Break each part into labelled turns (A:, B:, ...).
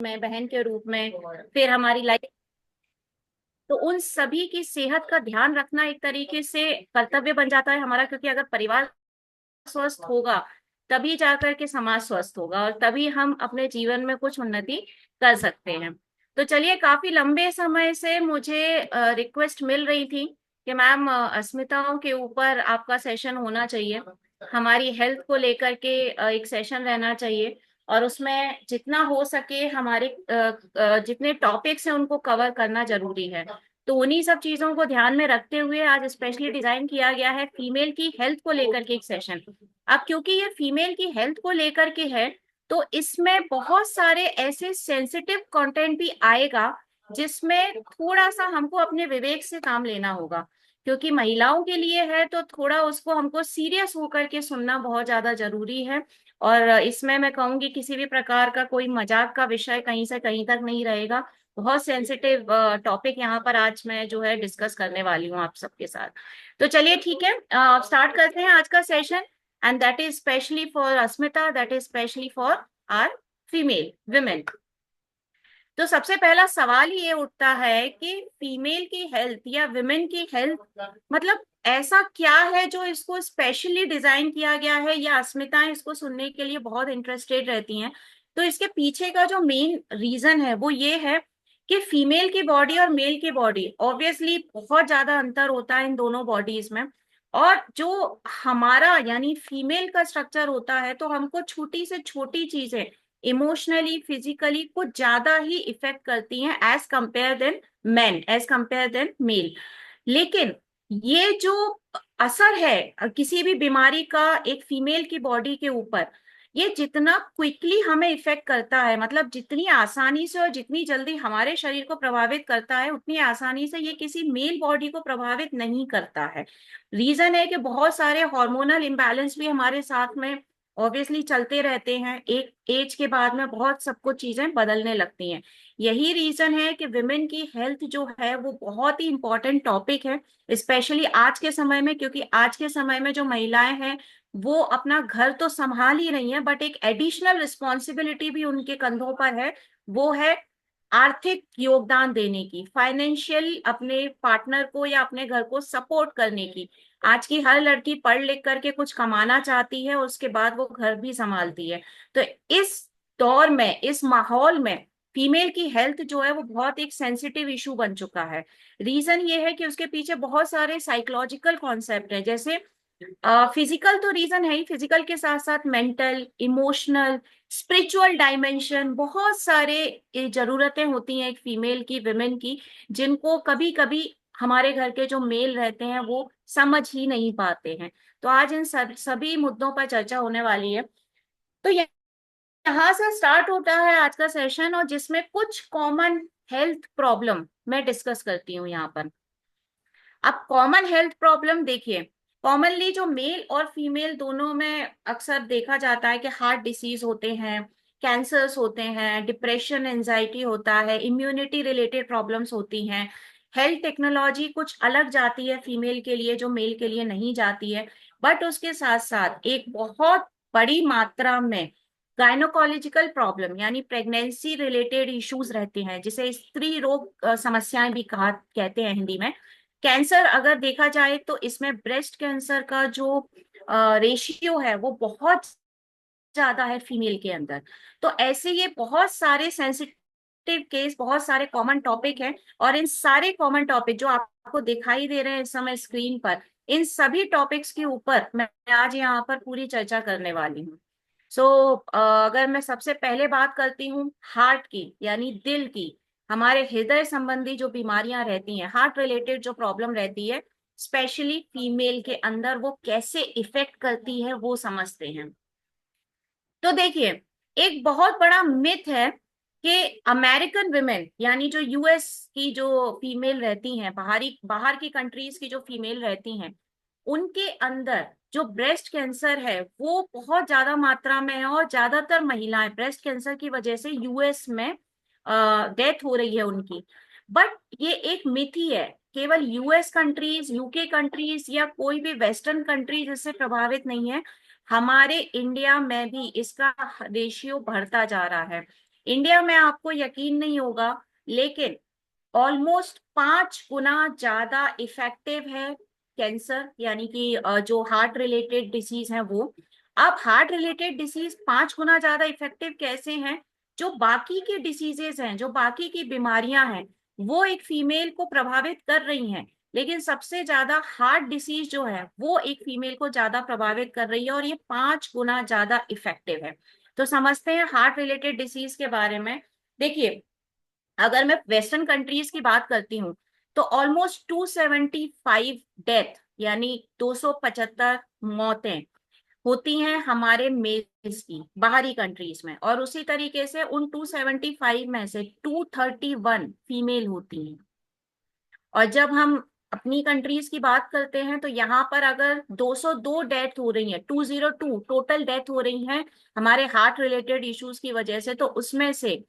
A: में, बहन के रूप में, फिर हमारी लाइफ। तो उन सभी की सेहत का ध्यान रखना एक तरीके से कर्तव्य बन जाता है हमारा, क्योंकि अगर परिवार स्वस्थ होगा तभी जाकर के समाज स्वस्थ होगा और तभी हम अपने जीवन में कुछ उन्नति कर सकते हैं। तो चलिए, काफी लंबे समय से मुझे रिक्वेस्ट मिल रही थी कि मैम अस्मिताओं के ऊपर आपका सेशन होना चाहिए, हमारी हेल्थ को लेकर के एक सेशन रहना चाहिए, और उसमें जितना हो सके हमारे जितने टॉपिक्स हैं उनको कवर करना जरूरी है। तो उन्हीं सब चीजों को ध्यान में रखते हुए आज स्पेशली डिजाइन किया गया है फीमेल की हेल्थ को लेकर के एक सेशन। अब क्योंकि ये फीमेल की हेल्थ को लेकर के है, तो इसमें बहुत सारे ऐसे सेंसिटिव कंटेंट भी आएगा जिसमें थोड़ा सा हमको अपने विवेक से काम लेना होगा, क्योंकि महिलाओं के लिए है तो थोड़ा उसको हमको सीरियस होकर के सुनना बहुत ज्यादा जरूरी है। और इसमें मैं कहूंगी किसी भी प्रकार का कोई मजाक का विषय कहीं से कहीं तक नहीं रहेगा। बहुत सेंसिटिव टॉपिक यहाँ पर आज मैं जो है डिस्कस करने वाली हूँ आप सबके साथ। तो चलिए ठीक है, स्टार्ट करते हैं आज का session. And that is specially for Asmita, that is specially for our female women. तो सबसे पहला सवाल ये उठता है कि फीमेल की हेल्थ या विमेन की हेल्थ, मतलब ऐसा क्या है जो इसको स्पेशली डिजाइन किया गया है, या अस्मिताएं इसको सुनने के लिए बहुत इंटरेस्टेड रहती हैं। तो इसके पीछे का जो मेन रीजन है वो ये है कि फीमेल की बॉडी और मेल की बॉडी ऑब्वियसली बहुत ज्यादा अंतर होता है इन दोनों बॉडीज में। और जो हमारा यानी फीमेल का स्ट्रक्चर होता है, तो हमको छोटी से छोटी चीजें इमोशनली फिजिकली कुछ ज्यादा ही इफेक्ट करती हैं as compare than man, as compare than male. लेकिन ये जो असर है किसी भी बीमारी का एक फीमेल की बॉडी के ऊपर, ये जितना क्विकली हमें इफेक्ट करता है, मतलब जितनी आसानी से और जितनी जल्दी हमारे शरीर को प्रभावित करता है, उतनी आसानी से ये किसी मेल बॉडी को प्रभावित नहीं करता है। रीजन है कि बहुत सारे हार्मोनल इम्बैलेंस भी हमारे साथ में ऑब्वियसली चलते रहते हैं, एक एज के बाद में बहुत सब कुछ चीजें बदलने लगती हैं। यही रीजन है कि विमेन की हेल्थ जो है वो बहुत ही इंपॉर्टेंट टॉपिक है, स्पेशली आज के समय में, क्योंकि आज के समय में जो महिलाएं हैं वो अपना घर तो संभाल ही रही हैं, बट एक एडिशनल रिस्पॉन्सिबिलिटी भी उनके कंधों पर है। वो है आर्थिक योगदान देने की, फाइनेंशियल अपने पार्टनर को या अपने घर को सपोर्ट करने की। आज की हर लड़की पढ़ लिख करके कुछ कमाना चाहती है, उसके बाद वो घर भी संभालती है। तो इस दौर में, इस माहौल में फीमेल की हेल्थ जो है वो बहुत एक सेंसिटिव इशू बन चुका है। रीजन ये है कि उसके पीछे बहुत सारे साइकोलॉजिकल कॉन्सेप्ट है। जैसे फिजिकल तो रीजन है ही, फिजिकल के साथ साथ मेंटल, इमोशनल, स्पिरिचुअल डायमेंशन, बहुत सारे ये जरूरतें होती हैं एक फीमेल की, विमेन की, जिनको कभी कभी हमारे घर के जो मेल रहते हैं वो समझ ही नहीं पाते हैं। तो आज इन सभी मुद्दों पर चर्चा होने वाली है। तो यहाँ से स्टार्ट होता है आज का सेशन, और जिसमें कुछ कॉमन हेल्थ प्रॉब्लम मैं डिस्कस करती हूँ यहाँ पर। अब कॉमन हेल्थ प्रॉब्लम देखिए, कॉमनली जो मेल और फीमेल दोनों में अक्सर देखा जाता है कि हार्ट डिसीज होते हैं, कैंसर्स होते हैं, डिप्रेशन एंजाइटी होता है, इम्यूनिटी रिलेटेड प्रॉब्लम्स होती हैं। हेल्थ टेक्नोलॉजी कुछ अलग जाती है फीमेल के लिए जो मेल के लिए नहीं जाती है। बट उसके साथ साथ एक बहुत बड़ी मात्रा में गायनोकोलॉजिकल प्रॉब्लम यानी प्रेगनेंसी रिलेटेड इश्यूज रहते हैं, जिसे स्त्री रोग समस्याएं भी कहा कहते हैं हिंदी में। कैंसर अगर देखा जाए तो इसमें ब्रेस्ट कैंसर का जो रेशियो है वो बहुत ज्यादा है फीमेल के अंदर। तो ऐसे ये बहुत सारे सेंसिटिव केस, बहुत सारे कॉमन टॉपिक हैं, और इन सारे कॉमन टॉपिक जो आपको दिखाई दे रहे हैं इस समय स्क्रीन पर, इन सभी टॉपिक्स के ऊपर मैं आज यहाँ पर पूरी चर्चा करने वाली हूँ। सो अगर मैं सबसे पहले बात करती हूँ हार्ट की यानी दिल की, हमारे हृदय संबंधी जो बीमारियां रहती हैं, हार्ट रिलेटेड जो प्रॉब्लम रहती है स्पेशली फीमेल के अंदर, वो कैसे इफेक्ट करती है वो समझते हैं। तो देखिए, एक बहुत बड़ा मिथ है कि अमेरिकन विमेन यानी जो यूएस की जो फीमेल रहती हैं, बाहर की कंट्रीज की जो फीमेल रहती हैं, उनके अंदर जो ब्रेस्ट कैंसर है वो बहुत ज्यादा मात्रा में है, और ज्यादातर महिलाएं ब्रेस्ट कैंसर की वजह से यूएस में डेथ हो रही है उनकी। बट ये एक मिथ ही है, केवल यूएस कंट्रीज, यूके कंट्रीज या कोई भी वेस्टर्न कंट्रीज इससे प्रभावित नहीं है। हमारे इंडिया में भी इसका रेशियो बढ़ता जा रहा है। इंडिया में आपको यकीन नहीं होगा, लेकिन ऑलमोस्ट 5 गुना ज्यादा इफेक्टिव है कैंसर, यानी कि जो हार्ट रिलेटेड डिसीज है वो। अब हार्ट रिलेटेड डिसीज 5 गुना ज्यादा इफेक्टिव कैसे हैं? जो बाकी के डिसीजेस हैं, जो बाकी की बीमारियां हैं, वो एक फीमेल को प्रभावित कर रही हैं, लेकिन सबसे ज्यादा हार्ट डिसीज जो है वो एक फीमेल को ज्यादा प्रभावित कर रही है, और ये 5 गुना ज्यादा इफेक्टिव है। तो समझते हैं हार्ट रिलेटेड डिसीज के बारे में। देखिए, अगर मैं वेस्टर्न कंट्रीज की बात करती हूँ, तो ऑलमोस्ट 275 डेथ, यानी 275 मौतें होती हैं हमारे मेल्स की बाहरी कंट्रीज में, और उसी तरीके से उन 275 में से 231 फीमेल होती हैं। और जब हम अपनी कंट्रीज की बात करते हैं, तो यहाँ पर अगर 202 डेथ हो रही है, 202 टोटल डेथ हो रही हैं हमारे हार्ट रिलेटेड इश्यूज की वजह से, तो उसमें से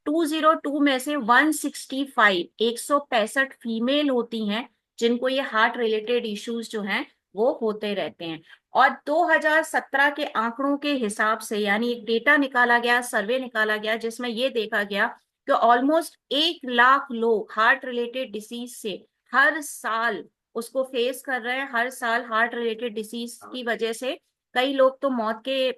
A: 202 में से 165 165 फीमेल होती हैं जिनको ये हार्ट रिलेटेड इश्यूज जो हैं वो होते रहते हैं। और 2017 के आंकड़ों के हिसाब से, यानी एक डेटा निकाला गया, सर्वे निकाला गया, जिसमें ये देखा गया कि ऑलमोस्ट 1 लाख लोग हार्ट रिलेटेड डिसीज से हर साल उसको फेस कर रहे हैं। हर साल हार्ट रिलेटेड डिसीज की वजह से कई लोग तो मौत के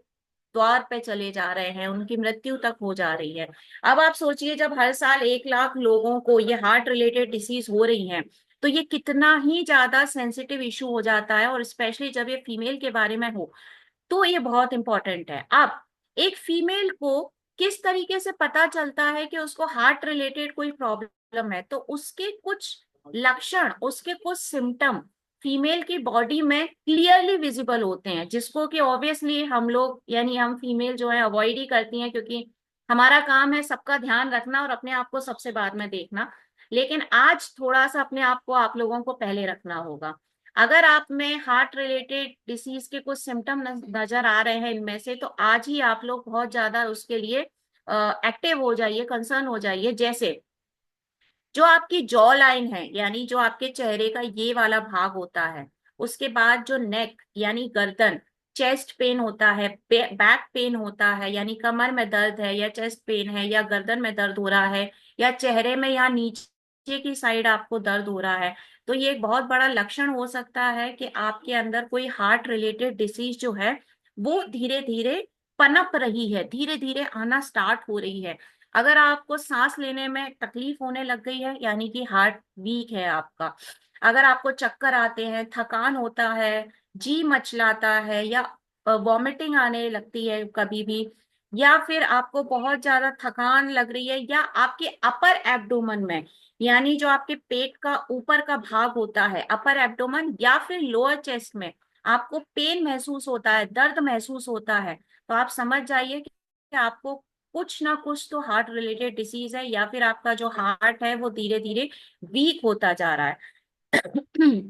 A: द्वार पे चले जा रहे हैं, उनकी मृत्यु तक हो जा रही है। अब आप सोचिए, जब हर साल 1 लाख लोगों को ये हार्ट रिलेटेड डिसीज हो रही है, तो ये कितना ही ज्यादा सेंसिटिव इशू हो जाता है, और स्पेशली जब ये फीमेल के बारे में हो, तो ये बहुत इंपॉर्टेंट है। अब एक फीमेल को किस तरीके से पता चलता है कि उसको हार्ट रिलेटेड कोई प्रॉब्लम है? तो उसके कुछ लक्षण, उसके कुछ सिम्टम फीमेल की बॉडी में क्लियरली विजिबल होते हैं, जिसको कि ऑब्वियसली हम लोग, यानी हम फीमेल जो है अवॉइड ही करती हैं, क्योंकि हमारा काम है सबका ध्यान रखना और अपने आप को सबसे बाद में देखना। लेकिन आज थोड़ा सा अपने आप को, आप लोगों को पहले रखना होगा। अगर आप में हार्ट रिलेटेड डिसीज के कुछ सिम्टम नजर आ रहे हैं इनमें से, तो आज ही आप लोग बहुत ज्यादा उसके लिए एक्टिव हो जाइए, कंसर्न हो जाइए। जैसे जो आपकी जॉ लाइन है, यानी जो आपके चेहरे का ये वाला भाग होता है, उसके बाद जो नेक यानी गर्दन, चेस्ट पेन होता है, बैक पेन होता है, यानी कमर में दर्द है या चेस्ट पेन है या गर्दन में दर्द हो रहा है, या चेहरे में या नीचे की साइड आपको दर्द हो रहा है, तो ये एक बहुत बड़ा लक्षण हो सकता है कि आपके अंदर कोई हार्ट रिलेटेड डिसीज जो है वो धीरे धीरे पनप रही है, धीरे धीरे आना स्टार्ट हो रही है। अगर आपको सांस लेने में तकलीफ होने लग गई है, यानी कि हार्ट वीक है आपका, अगर आपको चक्कर आते हैं, थकान होता है, जी मचलाता है, या वॉमिटिंग आने लगती है कभी भी, या फिर आपको बहुत ज्यादा थकान लग रही है, या आपके अपर एब्डोमन में, यानी जो आपके पेट का ऊपर का भाग होता है अपर एब्डोमन, या फिर लोअर चेस्ट में आपको पेन महसूस होता है, दर्द महसूस होता है, तो आप समझ जाइए कि आपको कुछ ना कुछ तो हार्ट रिलेटेड डिसीज है, या फिर आपका जो हार्ट है वो धीरे धीरे वीक होता जा रहा है।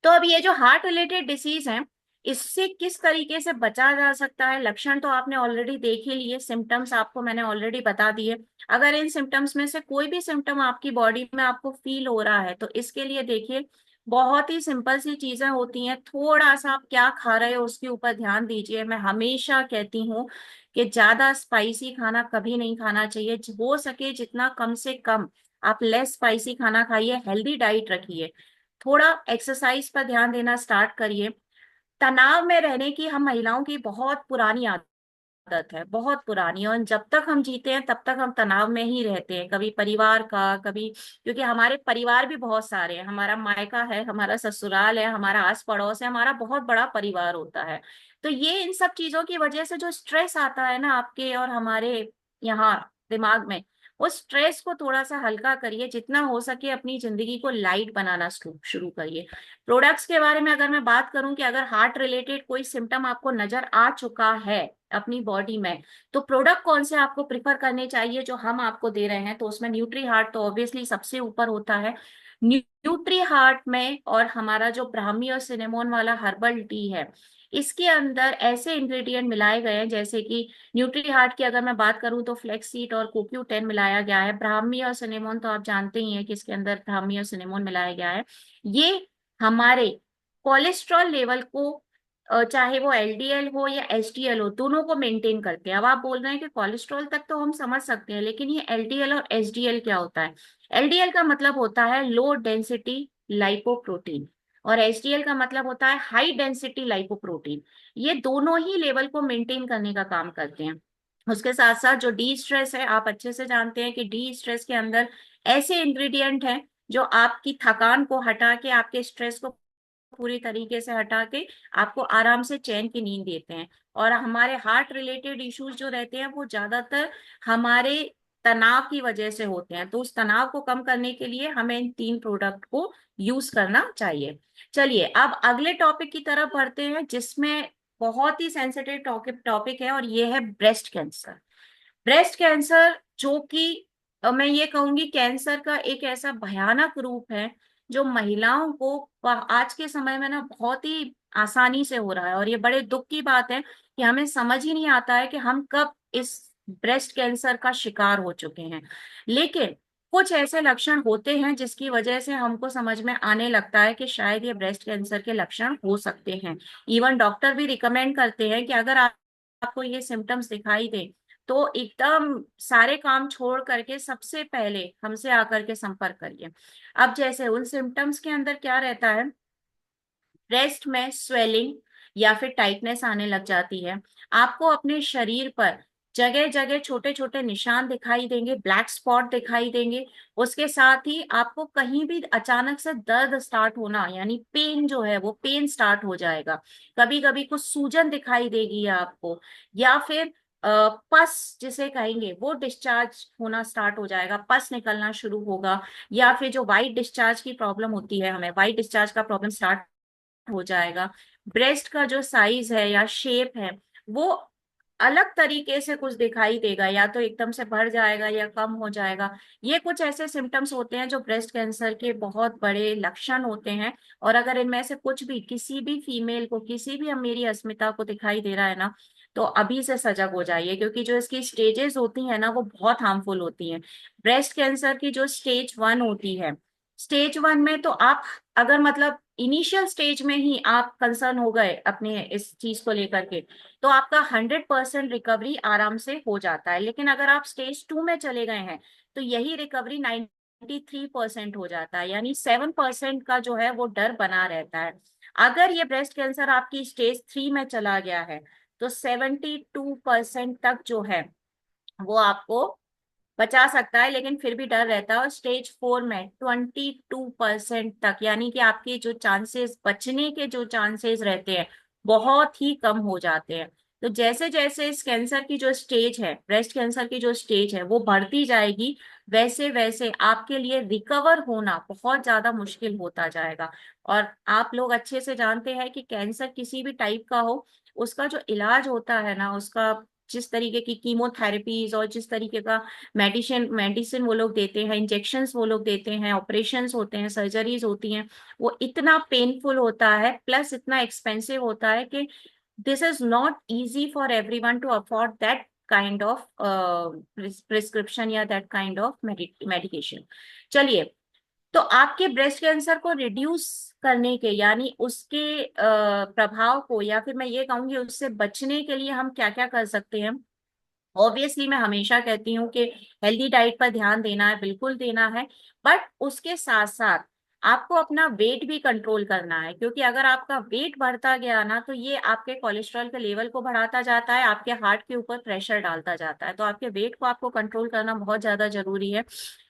A: तो अब ये जो हार्ट रिलेटेड डिसीज है, इससे किस तरीके से बचा जा सकता है? लक्षण तो आपने ऑलरेडी देख ही लिए, सिम्टम्स आपको मैंने ऑलरेडी बता दिए। अगर इन सिम्टम्स में से कोई भी सिम्टम आपकी बॉडी में आपको फील हो रहा है, तो इसके लिए देखिए, बहुत ही सिंपल सी चीजें होती हैं। थोड़ा सा आप क्या खा रहे हो उसके ऊपर ध्यान दीजिए। मैं हमेशा कहती हूँ कि ज्यादा स्पाइसी खाना कभी नहीं खाना चाहिए। हो सके जितना कम से कम आप लेस स्पाइसी खाना खाइए, हेल्दी डाइट रखिए, थोड़ा एक्सरसाइज पर ध्यान देना स्टार्ट करिए। तनाव में रहने की हम महिलाओं की बहुत पुरानी आदत है, बहुत पुरानी, और जब तक हम जीते हैं तब तक हम तनाव में ही रहते हैं, कभी परिवार का, कभी, क्योंकि हमारे परिवार भी बहुत सारे हैं, हमारा मायका है, हमारा ससुराल है, हमारा आस पड़ोस है, हमारा बहुत बड़ा परिवार होता है। तो ये इन सब चीजों की वजह से जो स्ट्रेस आता है ना आपके और हमारे यहाँ दिमाग में, उस स्ट्रेस को थोड़ा सा हल्का करिए, जितना हो सके अपनी जिंदगी को लाइट बनाना शुरू शुरू करिए। प्रोडक्ट्स के बारे में अगर मैं बात करूं, कि अगर हार्ट रिलेटेड कोई सिम्टम आपको नजर आ चुका है अपनी बॉडी में, तो प्रोडक्ट कौन से आपको प्रिफर करने चाहिए जो हम आपको दे रहे हैं? तो उसमें न्यूट्री हार्ट तो ऑब्वियसली सबसे ऊपर होता है। न्यूट्री हार्ट में, और हमारा जो ब्राह्मी और सिनेमोन वाला हर्बल टी है, इसके अंदर ऐसे इंग्रेडिएंट मिलाए गए हैं, जैसे कि न्यूट्री हार्ट की अगर मैं बात करूं तो फ्लेक्स सीड और CoQ10 मिलाया गया है। ब्राह्मी और सिनेमोन तो आप जानते ही हैं कि इसके अंदर ब्राह्मी और सिनेमोन मिलाया गया है। ये हमारे कोलेस्ट्रॉल लेवल को चाहे वो एलडीएल हो या एचडीएल हो, दोनों को मेंटेन करते हैं। अब आप बोल रहे हैं कि कोलेस्ट्रॉल तक तो हम समझ सकते हैं, लेकिन ये एलडीएल और एचडीएल क्या होता है? एलडीएल का मतलब होता है लो डेंसिटी लाइपोप्रोटीन, और एचडीएल का मतलब होता है हाई डेंसिटी लाइपोप्रोटीन। ये दोनों ही लेवल को मेंटेन करने का काम करते हैं। उसके साथ साथ जो डी स्ट्रेस है, आप अच्छे से जानते हैं कि डी स्ट्रेस के अंदर ऐसे इंग्रेडिएंट हैं जो आपकी थकान को हटा के, आपके स्ट्रेस को पूरी तरीके से हटा के आपको आराम से चैन की नींद देते हैं। और हमारे हार्ट रिलेटेड इश्यूज जो रहते हैं वो ज्यादातर हमारे तनाव की वजह से होते हैं। तो उस तनाव को कम करने के लिए हमें इन तीन प्रोडक्ट को यूज करना चाहिए। चलिए अब अगले टॉपिक की तरफ बढ़ते हैं, जिसमें बहुत ही सेंसिटिव टॉपिक टॉपिक है, और ये है ब्रेस्ट कैंसर। ब्रेस्ट कैंसर जो कि मैं ये कहूंगी कैंसर का एक ऐसा भयानक रूप है जो महिलाओं को आज के समय में ना बहुत ही आसानी से हो रहा है। और ये बड़े दुख की बात है कि हमें समझ ही नहीं आता है कि हम कब इस ब्रेस्ट कैंसर का शिकार हो चुके हैं। लेकिन कुछ ऐसे लक्षण होते हैं जिसकी वजह से हमको समझ में आने लगता है कि शायद ये ब्रेस्ट कैंसर के लक्षण हो सकते हैं। इवन डॉक्टर भी रिकमेंड करते हैं कि अगर आपको ये सिम्टम्स दिखाई दे तो एकदम सारे काम छोड़ करके सबसे पहले हमसे आकर के संपर्क करिए। अब जैसे उन सिम्टम्स के अंदर क्या रहता है, ब्रेस्ट में स्वेलिंग या फिर टाइटनेस आने लग जाती है। आपको अपने शरीर पर जगह जगह छोटे छोटे निशान दिखाई देंगे, ब्लैक स्पॉट दिखाई देंगे। उसके साथ ही आपको कहीं भी अचानक से दर्द स्टार्ट होना, यानी पेन जो है वो पेन स्टार्ट हो जाएगा। कभी कभी कुछ सूजन दिखाई देगी आपको, या फिर पस जिसे कहेंगे वो डिस्चार्ज होना स्टार्ट हो जाएगा, पस निकलना शुरू होगा। या फिर जो वाइट डिस्चार्ज की प्रॉब्लम होती है, हमें वाइट डिस्चार्ज का प्रॉब्लम स्टार्ट हो जाएगा। ब्रेस्ट का जो साइज है या शेप है वो अलग तरीके से कुछ दिखाई देगा, या तो एकदम से बढ़ जाएगा या कम हो जाएगा। ये कुछ ऐसे सिम्टम्स होते हैं जो ब्रेस्ट कैंसर के बहुत बड़े लक्षण होते हैं। और अगर इनमें से कुछ भी किसी भी फीमेल को, किसी भी मेरी अस्मिता को दिखाई दे रहा है ना, तो अभी से सजग हो जाइए, क्योंकि जो इसकी स्टेजेस होती हैं ना वो बहुत हार्मफुल होती हैं। ब्रेस्ट कैंसर की जो स्टेज 1 होती है, स्टेज 1 में तो आप अगर मतलब इनिशियल स्टेज में ही आप कंसर्न हो गए अपने इस चीज को लेकर के, तो आपका 100% रिकवरी आराम से हो जाता है। लेकिन अगर आप स्टेज 2 में चले गए हैं तो यही रिकवरी 93% हो जाता है, यानी 7% का जो है वो डर बना रहता है। अगर ये ब्रेस्ट कैंसर आपकी स्टेज 3 में चला गया है तो 72% तक जो है वो आपको बचा सकता है, लेकिन फिर भी डर रहता है। और स्टेज 4 में 22% तक, यानी कि आपके जो चांसेस बचने के जो चांसेस रहते हैं बहुत ही कम हो जाते हैं। तो जैसे जैसे इस कैंसर की जो स्टेज है, ब्रेस्ट कैंसर की जो स्टेज है वो बढ़ती जाएगी, वैसे वैसे आपके लिए रिकवर होना बहुत ज्यादा मुश्किल होता जाएगा। और आप लोग अच्छे से जानते हैं कि कैंसर किसी भी टाइप का हो, उसका जो इलाज होता है ना, उसका जिस तरीके की कीमोथेरेपीज और जिस तरीके का मेडिसिन मेडिसिन वो लोग देते हैं, इंजेक्शंस वो लोग देते हैं, ऑपरेशंस होते हैं, सर्जरीज होती हैं, वो इतना पेनफुल होता है प्लस इतना एक्सपेंसिव होता है कि this is not easy for everyone to afford that kind of prescription या दैट काइंड ऑफ मेडिकेशन। चलिए, तो आपके ब्रेस्ट कैंसर को रिड्यूस करने के, यानी उसके प्रभाव को, या फिर मैं ये कहूंगी उससे बचने के लिए हम क्या क्या कर सकते हैं। ऑब्वियसली मैं हमेशा कहती हूँ कि हेल्दी डाइट पर ध्यान देना है, बिल्कुल देना है। बट उसके साथ साथ आपको अपना वेट भी कंट्रोल करना है, क्योंकि अगर आपका वेट बढ़ता गया ना तो ये आपके कोलेस्ट्रॉल के लेवल को बढ़ाता जाता है, आपके हार्ट के ऊपर प्रेशर डालता जाता है। तो आपके वेट को आपको कंट्रोल करना बहुत ज्यादा जरूरी है।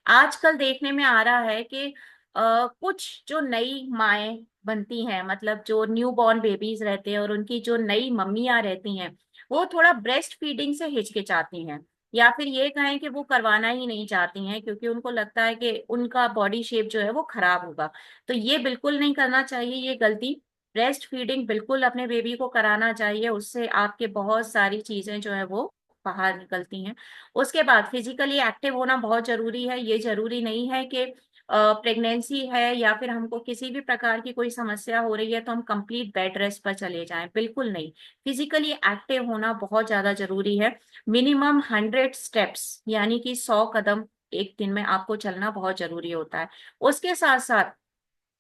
A: आजकल देखने में आ रहा है कि कुछ जो नई माएँ बनती हैं, मतलब जो न्यू बॉर्न बेबीज रहते हैं और उनकी जो नई मम्मियां रहती हैं, वो थोड़ा ब्रेस्ट फीडिंग से हिचकिचाती हैं, या फिर ये कहें कि वो करवाना ही नहीं चाहती हैं, क्योंकि उनको लगता है कि उनका बॉडी शेप जो है वो खराब होगा। तो ये बिल्कुल नहीं करना चाहिए, ये गलती। ब्रेस्ट फीडिंग बिल्कुल अपने बेबी को कराना चाहिए, उससे आपके बहुत सारी चीजें जो है वो बाहर निकलती हैं। उसके बाद फिजिकली एक्टिव होना बहुत जरूरी है। ये जरूरी नहीं है कि प्रेगनेंसी है या फिर हमको किसी भी प्रकार की कोई समस्या हो रही है तो हम कंप्लीट बेड रेस्ट पर चले जाएं, बिल्कुल नहीं। फिजिकली एक्टिव होना बहुत ज्यादा जरूरी है। मिनिमम 100 स्टेप्स, यानी कि 100 कदम एक दिन में आपको चलना बहुत जरूरी होता है। उसके साथ साथ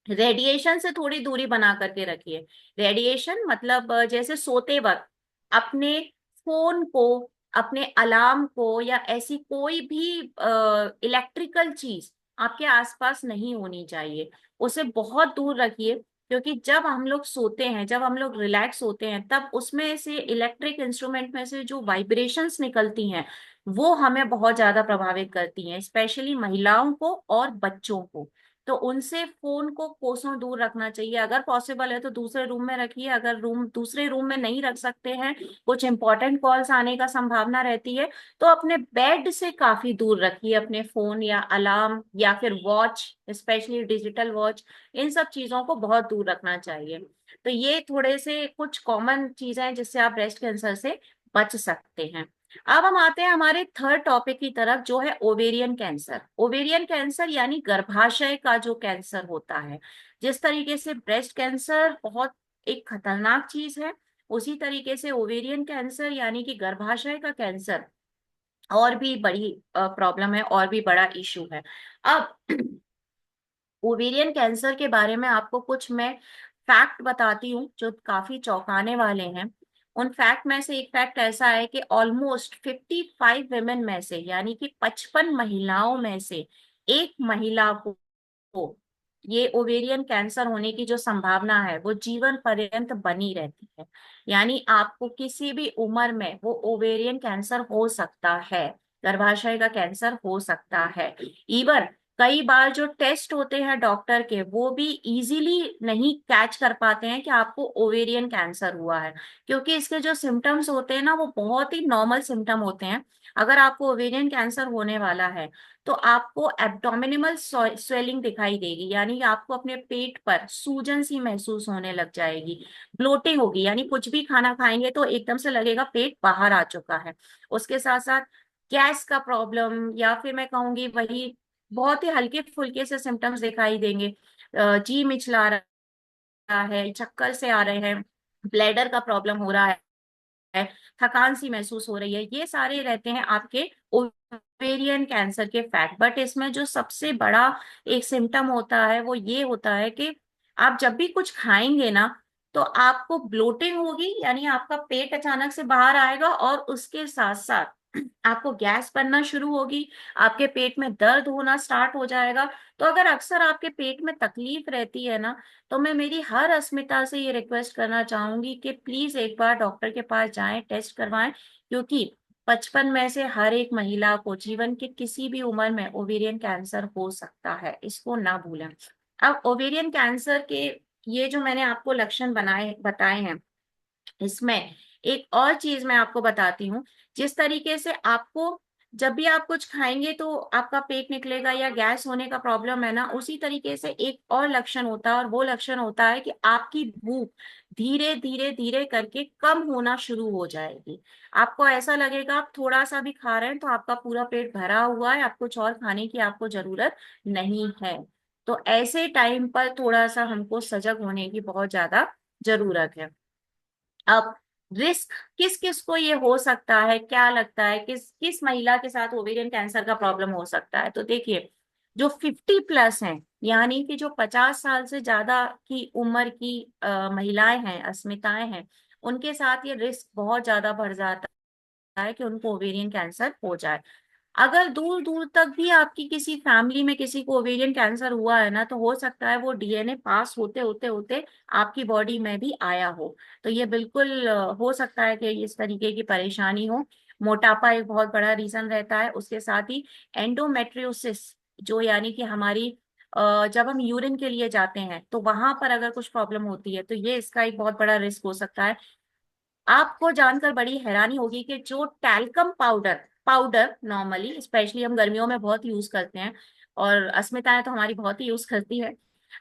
A: रेडिएशन से थोड़ी दूरी बना करके रखिए। रेडिएशन मतलब जैसे सोते वक्त अपने फोन को, अपने अलार्म को, या ऐसी कोई भी इलेक्ट्रिकल चीज आपके आसपास नहीं होनी चाहिए, उसे बहुत दूर रखिए। क्योंकि जब हम लोग सोते हैं, जब हम लोग रिलैक्स होते हैं, तब उसमें से इलेक्ट्रिक इंस्ट्रूमेंट में से जो वाइब्रेशंस निकलती हैं वो हमें बहुत ज्यादा प्रभावित करती हैं, स्पेशली महिलाओं को और बच्चों को। तो उनसे फोन को कोसों दूर रखना चाहिए। अगर पॉसिबल है तो दूसरे रूम में रखिए। अगर दूसरे रूम में नहीं रख सकते हैं, कुछ इंपॉर्टेंट कॉल्स आने का संभावना रहती है, तो अपने बेड से काफी दूर रखिए अपने फोन या अलार्म या फिर वॉच, स्पेशली डिजिटल वॉच। इन सब चीजों को बहुत दूर रखना चाहिए। तो ये थोड़े से कुछ कॉमन चीजें हैं जिससे आप ब्रेस्ट कैंसर से बच सकते हैं। अब हम आते हैं हमारे थर्ड टॉपिक की तरफ, जो है ओवेरियन कैंसर। ओवेरियन कैंसर यानी गर्भाशय का जो कैंसर होता है। जिस तरीके से ब्रेस्ट कैंसर बहुत एक खतरनाक चीज है, उसी तरीके से ओवेरियन कैंसर यानी कि गर्भाशय का कैंसर और भी बड़ी प्रॉब्लम है, और भी बड़ा इशू है। अब ओवेरियन कैंसर के बारे में आपको कुछ मैं फैक्ट बताती हूँ जो काफी चौंकाने वाले हैं। उन फैक्ट में से एक फैक्ट ऐसा है कि ऑलमोस्ट 55 women में से, यानी कि 55 महिलाओं में से एक महिला को ये ओवेरियन कैंसर होने की जो संभावना है वो जीवन पर्यंत बनी रहती है। यानी आपको किसी भी उम्र में वो ओवेरियन कैंसर हो सकता है, गर्भाशय का कैंसर हो सकता है। इवन कई बार जो टेस्ट होते हैं डॉक्टर के, वो भी इजीली नहीं कैच कर पाते हैं कि आपको ओवेरियन कैंसर हुआ है, क्योंकि इसके जो सिम्टम्स होते हैं ना वो बहुत ही नॉर्मल सिम्टम होते हैं। अगर आपको ओवेरियन कैंसर होने वाला है तो आपको एब्डोमिनल स्वेलिंग दिखाई देगी, यानी कि आपको अपने पेट पर सूजन सी महसूस होने लग जाएगी। ब्लोटिंग होगी, यानी कुछ भी खाना खाएंगे तो एकदम से लगेगा पेट बाहर आ चुका है। उसके साथ साथ गैस का प्रॉब्लम, या फिर मैं कहूंगी वही बहुत ही हल्के फुल्के से सिम्टम्स दिखाई देंगे। जी मिचला रहा है, चक्कर से आ रहे हैं, ब्लैडर का प्रॉब्लम हो रहा है, थकान सी महसूस हो रही है, ये सारे रहते हैं आपके ओवेरियन कैंसर के फैक्ट। बट इसमें जो सबसे बड़ा एक सिम्टम होता है वो ये होता है कि आप जब भी कुछ खाएंगे ना, तो आपको ब्लोटिंग होगी, यानी आपका पेट अचानक से बाहर आएगा, और उसके साथ साथ आपको गैस बनना शुरू होगी, आपके पेट में दर्द होना स्टार्ट हो जाएगा। तो अगर अक्सर आपके पेट में तकलीफ रहती है ना, तो मैं मेरी हर अस्मिता से ये रिक्वेस्ट करना चाहूंगी कि प्लीज एक बार डॉक्टर के पास जाएं, टेस्ट करवाएं। क्योंकि 55 में से हर एक महिला को जीवन के किसी भी उम्र में ओवेरियन कैंसर हो सकता है, इसको ना भूलें। अब ओवेरियन कैंसर के ये जो मैंने आपको लक्षण बनाए बताए हैं, इसमें एक और चीज मैं आपको बताती हूँ। जिस तरीके से आपको जब भी आप कुछ खाएंगे तो आपका पेट निकलेगा या गैस होने का प्रॉब्लम है ना, उसी तरीके से एक और लक्षण होता है, और वो लक्षण होता है कि आपकी भूख धीरे धीरे धीरे करके कम होना शुरू हो जाएगी। आपको ऐसा लगेगा आप थोड़ा सा भी खा रहे हैं तो आपका पूरा पेट भरा हुआ है, आप कुछ और खाने की आपको जरूरत नहीं है। तो ऐसे टाइम पर थोड़ा सा हमको सजग होने की बहुत ज्यादा जरूरत है। अब रिस्क किस किस को ये हो सकता है, क्या लगता है किस किस महिला के साथ ओवेरियन कैंसर का प्रॉब्लम हो सकता है? तो देखिए, जो 50+ हैं, यानी कि जो 50 साल से ज्यादा की उम्र की महिलाएं हैं, अस्मिताएं हैं, उनके साथ ये रिस्क बहुत ज्यादा बढ़ जाता है कि उनको ओवेरियन कैंसर हो जाए। अगर दूर दूर तक भी आपकी किसी फैमिली में किसी को ओवेरियन कैंसर हुआ है ना, तो हो सकता है वो डीएनए पास होते होते होते आपकी बॉडी में भी आया हो। तो ये बिल्कुल हो सकता है कि इस तरीके की परेशानी हो। मोटापा एक बहुत बड़ा रीजन रहता है, उसके साथ ही एंडोमेट्रियोसिस, जो यानी कि हमारी जब हम यूरिन के लिए जाते हैं तो वहां पर अगर कुछ प्रॉब्लम होती है, तो ये इसका एक बहुत बड़ा रिस्क हो सकता है। आपको जानकर बड़ी हैरानी होगी कि जो talcum powder powder normally specially हम गर्मियों में बहुत यूज करते हैं, और अस्मिताएं तो हमारी बहुत ही यूज करती है,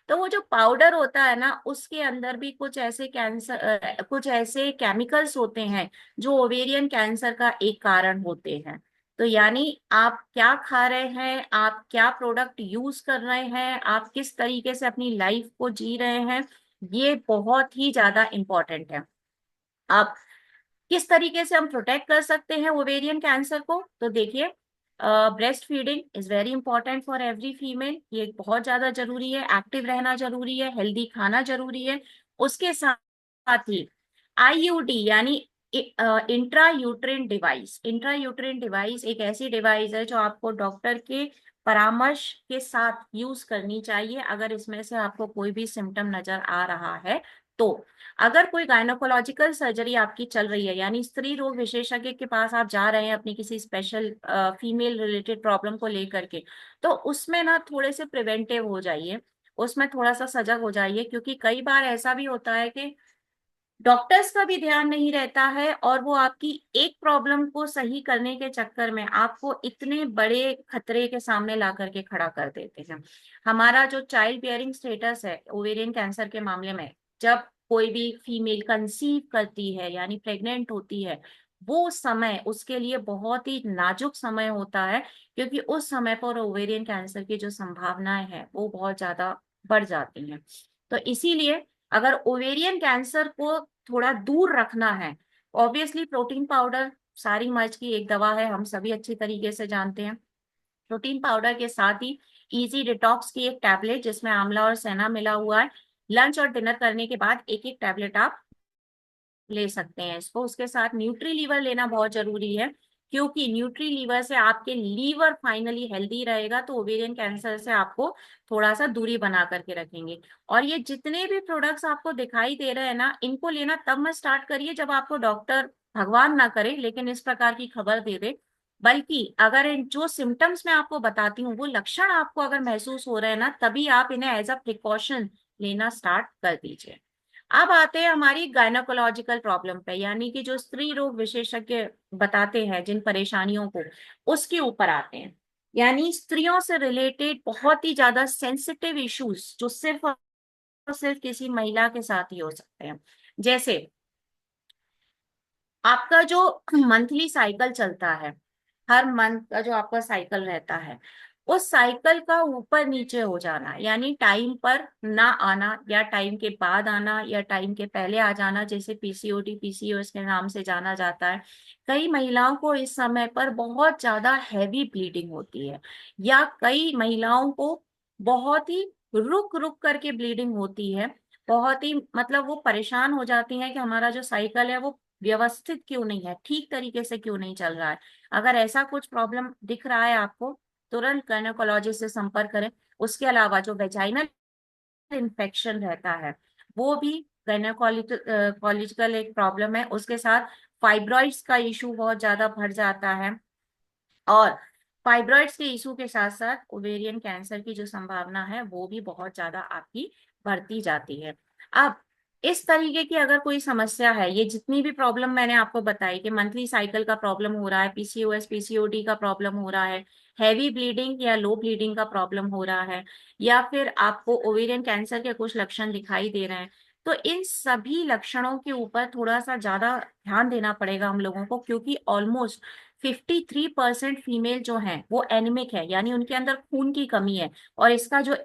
A: तो वो जो पाउडर होता है ना, उसके अंदर भी कुछ ऐसे कुछ ऐसे केमिकल्स होते हैं जो ओवेरियन कैंसर का एक कारण होते हैं। तो यानी आप क्या खा रहे हैं, आप क्या प्रोडक्ट यूज कर रहे हैं, आप किस तरीके से अपनी लाइफ को जी रहे हैं, ये बहुत ही ज्यादा इंपॉर्टेंट है। आप किस तरीके से हम प्रोटेक्ट कर सकते हैं ओवेरियन कैंसर को? तो देखिए, breast feeding is very important for every female, ये बहुत ज्यादा जरूरी है। एक्टिव रहना जरूरी है, हेल्दी खाना जरूरी है। उसके साथ ही आईयूडी यानी intra uterine device, intra uterine device एक ऐसी डिवाइस है जो आपको डॉक्टर के परामर्श के साथ यूज करनी चाहिए अगर इसमें से आपको कोई भी सिम्टम नजर आ रहा है। तो अगर कोई गायनोकोलॉजिकल सर्जरी आपकी चल रही है, यानी स्त्री रोग विशेषज्ञ के पास आप जा रहे हैं अपनी किसी स्पेशल फीमेल रिलेटेड प्रॉब्लम को लेकर के, तो उसमें ना थोड़े से प्रिवेंटिव हो जाइए, उसमें थोड़ा सा सजग हो जाइए, क्योंकि कई बार ऐसा भी होता है कि डॉक्टर्स का भी ध्यान नहीं रहता है और वो आपकी एक प्रॉब्लम को सही करने के चक्कर में आपको इतने बड़े खतरे के सामने ला करके खड़ा कर देते हैं। हमारा जो चाइल्ड बियरिंग स्टेटस है ओवेरियन कैंसर के मामले में, जब कोई भी फीमेल कंसीव करती है यानी प्रेग्नेंट होती है, वो समय उसके लिए बहुत ही नाजुक समय होता है, क्योंकि उस समय पर ओवेरियन कैंसर की जो संभावनाएं हैं वो बहुत ज्यादा बढ़ जाती हैं। तो इसीलिए अगर ओवेरियन कैंसर को थोड़ा दूर रखना है, ऑब्वियसली प्रोटीन पाउडर सारी मर्ज की एक दवा है, हम सभी अच्छी तरीके से जानते हैं। प्रोटीन पाउडर के साथ ही इजी डिटॉक्स की एक टैबलेट जिसमें आंवला और सेना मिला हुआ है, लंच और डिनर करने के बाद एक एक टैबलेट आप ले सकते हैं इसको। उसके साथ न्यूट्री लीवर लेना बहुत जरूरी है, क्योंकि न्यूट्री लीवर से आपके लीवर फाइनली हेल्दी रहेगा, तो ओवेरियन कैंसर से आपको थोड़ा सा दूरी बना करके रखेंगे। और ये जितने भी प्रोडक्ट्स आपको दिखाई दे रहे हैं ना, इनको लेना तब मत स्टार्ट करिए जब आपको डॉक्टर, भगवान ना करे लेकिन इस प्रकार की खबर दे दे, बल्कि अगर इन जो सिम्टम्स मैं आपको बताती हूँ वो लक्षण आपको अगर महसूस हो रहे हैं ना, तभी आप इन्हें एज अ प्रिकॉशन लेना स्टार्ट कर दीजिए। अब आते हैं हमारी गायनोकोलॉजिकल प्रॉब्लम पे, यानी कि जो स्त्री रोग विशेषज्ञ बताते हैं जिन परेशानियों को, उसके ऊपर आते हैं। यानी स्त्रियों से रिलेटेड बहुत ही ज्यादा सेंसिटिव इश्यूज जो सिर्फ और सिर्फ किसी महिला के साथ ही हो सकते हैं। जैसे आपका जो मंथली साइकिल चलता है, हर मंथ का जो आपका साइकिल रहता है, उस साइकिल का ऊपर नीचे हो जाना, यानी टाइम पर ना आना या टाइम के बाद आना या टाइम के पहले आ जाना, जैसे पीसीओडी पीसीओएस के नाम से जाना जाता है। कई महिलाओं को इस समय पर बहुत ज्यादा हैवी ब्लीडिंग होती है, या कई महिलाओं को बहुत ही रुक रुक करके ब्लीडिंग होती है। बहुत ही मतलब वो परेशान हो जाती हैं कि हमारा जो साइकिल है वो व्यवस्थित क्यों नहीं है, ठीक तरीके से क्यों नहीं चल रहा है। अगर ऐसा कुछ प्रॉब्लम दिख रहा है आपको, तुरंत गायनेकोलॉजिस्ट से संपर्क करें। उसके अलावा जो वेजाइनल इन्फेक्शन रहता है, वो भी गायनेकोलॉजिकल एक प्रॉब्लम है। उसके साथ फाइब्रॉइड्स का इशू बहुत ज्यादा बढ़ जाता है, और फाइब्रॉइड्स के इशू के साथ साथ ओवेरियन कैंसर की जो संभावना है वो भी बहुत ज्यादा आपकी बढ़ती जाती है। अब इस तरीके की अगर कोई समस्या है, ये जितनी भी प्रॉब्लम मैंने आपको बताई कि मंथली साइकिल का प्रॉब्लम हो रहा है, पीसीओएस पीसीओडी का प्रॉब्लम हो रहा है, हैवी ब्लीडिंग या लो ब्लीडिंग का प्रॉब्लम हो रहा है, या फिर आपको ओवेरियन कैंसर के कुछ लक्षण दिखाई दे रहे हैं, तो इन सभी लक्षणों के ऊपर थोड़ा सा ज्यादा ध्यान देना पड़ेगा हम लोगों को, क्योंकि ऑलमोस्ट 53% फीमेल जो हैं वो एनिमिक है, यानी उनके अंदर खून की कमी है। और इसका जो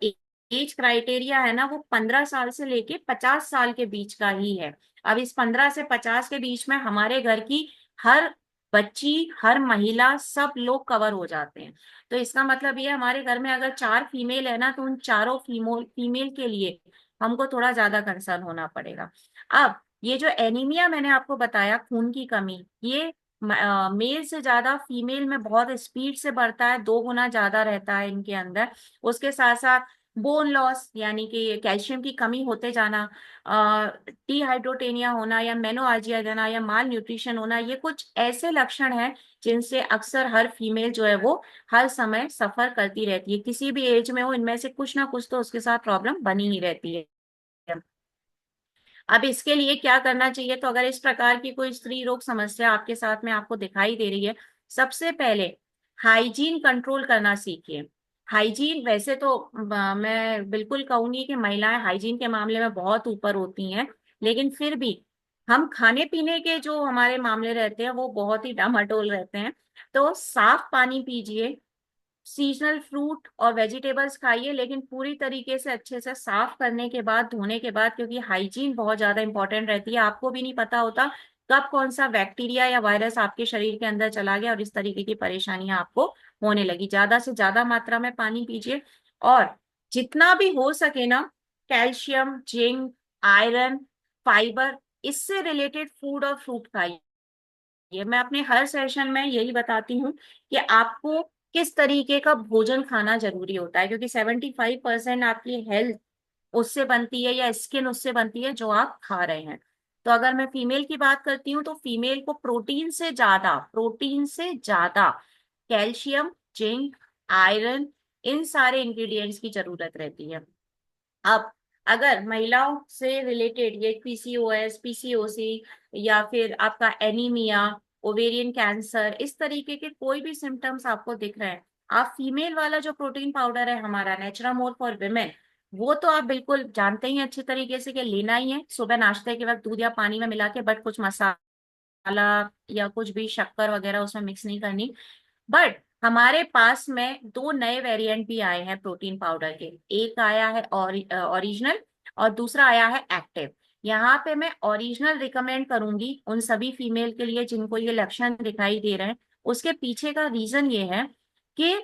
A: एज क्राइटेरिया है ना, वो 15 साल से लेके 50 साल के बीच का ही है। अब इस 15 से 50 के बीच में हमारे घर की हर बच्ची, हर महिला, सब लोग कवर हो जाते हैं। तो इसका मतलब ये हमारे घर में अगर 4 फीमेल है ना, तो उन चारों फीमेल फीमेल के लिए हमको थोड़ा ज्यादा कंसर्न होना पड़ेगा। अब ये जो एनीमिया मैंने आपको बताया, खून की कमी, ये मेल से ज्यादा फीमेल में बहुत स्पीड से बढ़ता है, 2 गुना ज्यादा रहता है इनके अंदर। उसके साथ साथ बोन लॉस यानी कि कैल्शियम की कमी होते जाना, डिहाइड्रोटेनिया होना या मेनोआर्जिया देना या माल न्यूट्रिशन होना, ये कुछ ऐसे लक्षण हैं जिनसे अक्सर हर फीमेल जो है वो हर समय सफर करती रहती है, किसी भी एज में हो, इनमें से कुछ ना कुछ तो उसके साथ प्रॉब्लम बनी ही रहती है। अब इसके लिए क्या करना चाहिए, तो अगर इस प्रकार की कोई स्त्री रोग समस्या आपके साथ में आपको दिखाई दे रही है, सबसे पहले हाइजीन कंट्रोल करना सीखिए। हाइजीन वैसे तो मैं बिल्कुल कहूंगी कि महिलाएं हाइजीन के मामले में बहुत ऊपर होती हैं, लेकिन फिर भी हम खाने पीने के जो हमारे मामले रहते हैं वो बहुत ही डामाडोल रहते हैं। तो साफ पानी पीजिए, सीजनल फ्रूट और वेजिटेबल्स खाइए, लेकिन पूरी तरीके से अच्छे से साफ करने के बाद, धोने के बाद, क्योंकि हाइजीन बहुत ज्यादा इंपॉर्टेंट रहती है। आपको भी नहीं पता होता कब कौन सा बैक्टीरिया या वायरस आपके शरीर के अंदर चला गया और इस तरीके की परेशानियां आपको होने लगी। ज्यादा से ज्यादा मात्रा में पानी पीजिए, और जितना भी हो सके ना, कैल्शियम, जिंक, आयरन, फाइबर, इससे रिलेटेड फूड और फ्रूट खाइए। मैं अपने हर सेशन में यही बताती हूँ कि आपको किस तरीके का भोजन खाना जरूरी होता है, क्योंकि 75% आपकी हेल्थ उससे बनती है या स्किन उससे बनती है जो आप खा रहे हैं। तो अगर मैं फीमेल की बात करती हूँ तो फीमेल को प्रोटीन से ज्यादा कैल्शियम, जिंक, आयरन, इन सारे इंग्रेडिएंट्स की जरूरत रहती है। अब अगर महिलाओं से रिलेटेड ये पीसीओएस, पीसीओसी, या फिर आपका एनीमिया, ओवेरियन कैंसर, इस तरीके के कोई भी सिम्टम्स आपको दिख रहे हैं, आप फीमेल वाला जो प्रोटीन पाउडर है हमारा नेचुरामोर फॉर विमेन, वो तो आप बिल्कुल जानते ही हैं अच्छी तरीके से कि लेना ही है सुबह नाश्ते के वक्त दूध या पानी में मिला के, बट कुछ मसाला या कुछ भी शक्कर वगैरह उसमें मिक्स नहीं करनी। बट हमारे पास में दो नए वेरिएंट भी आए हैं प्रोटीन पाउडर के। एक आया है ओरिजिनल, और दूसरा आया है एक्टिव। यहाँ पे मैं ओरिजिनल रिकमेंड करूंगी उन सभी फीमेल के लिए जिनको ये लक्षण दिखाई दे रहे हैं। उसके पीछे का रीजन ये है कि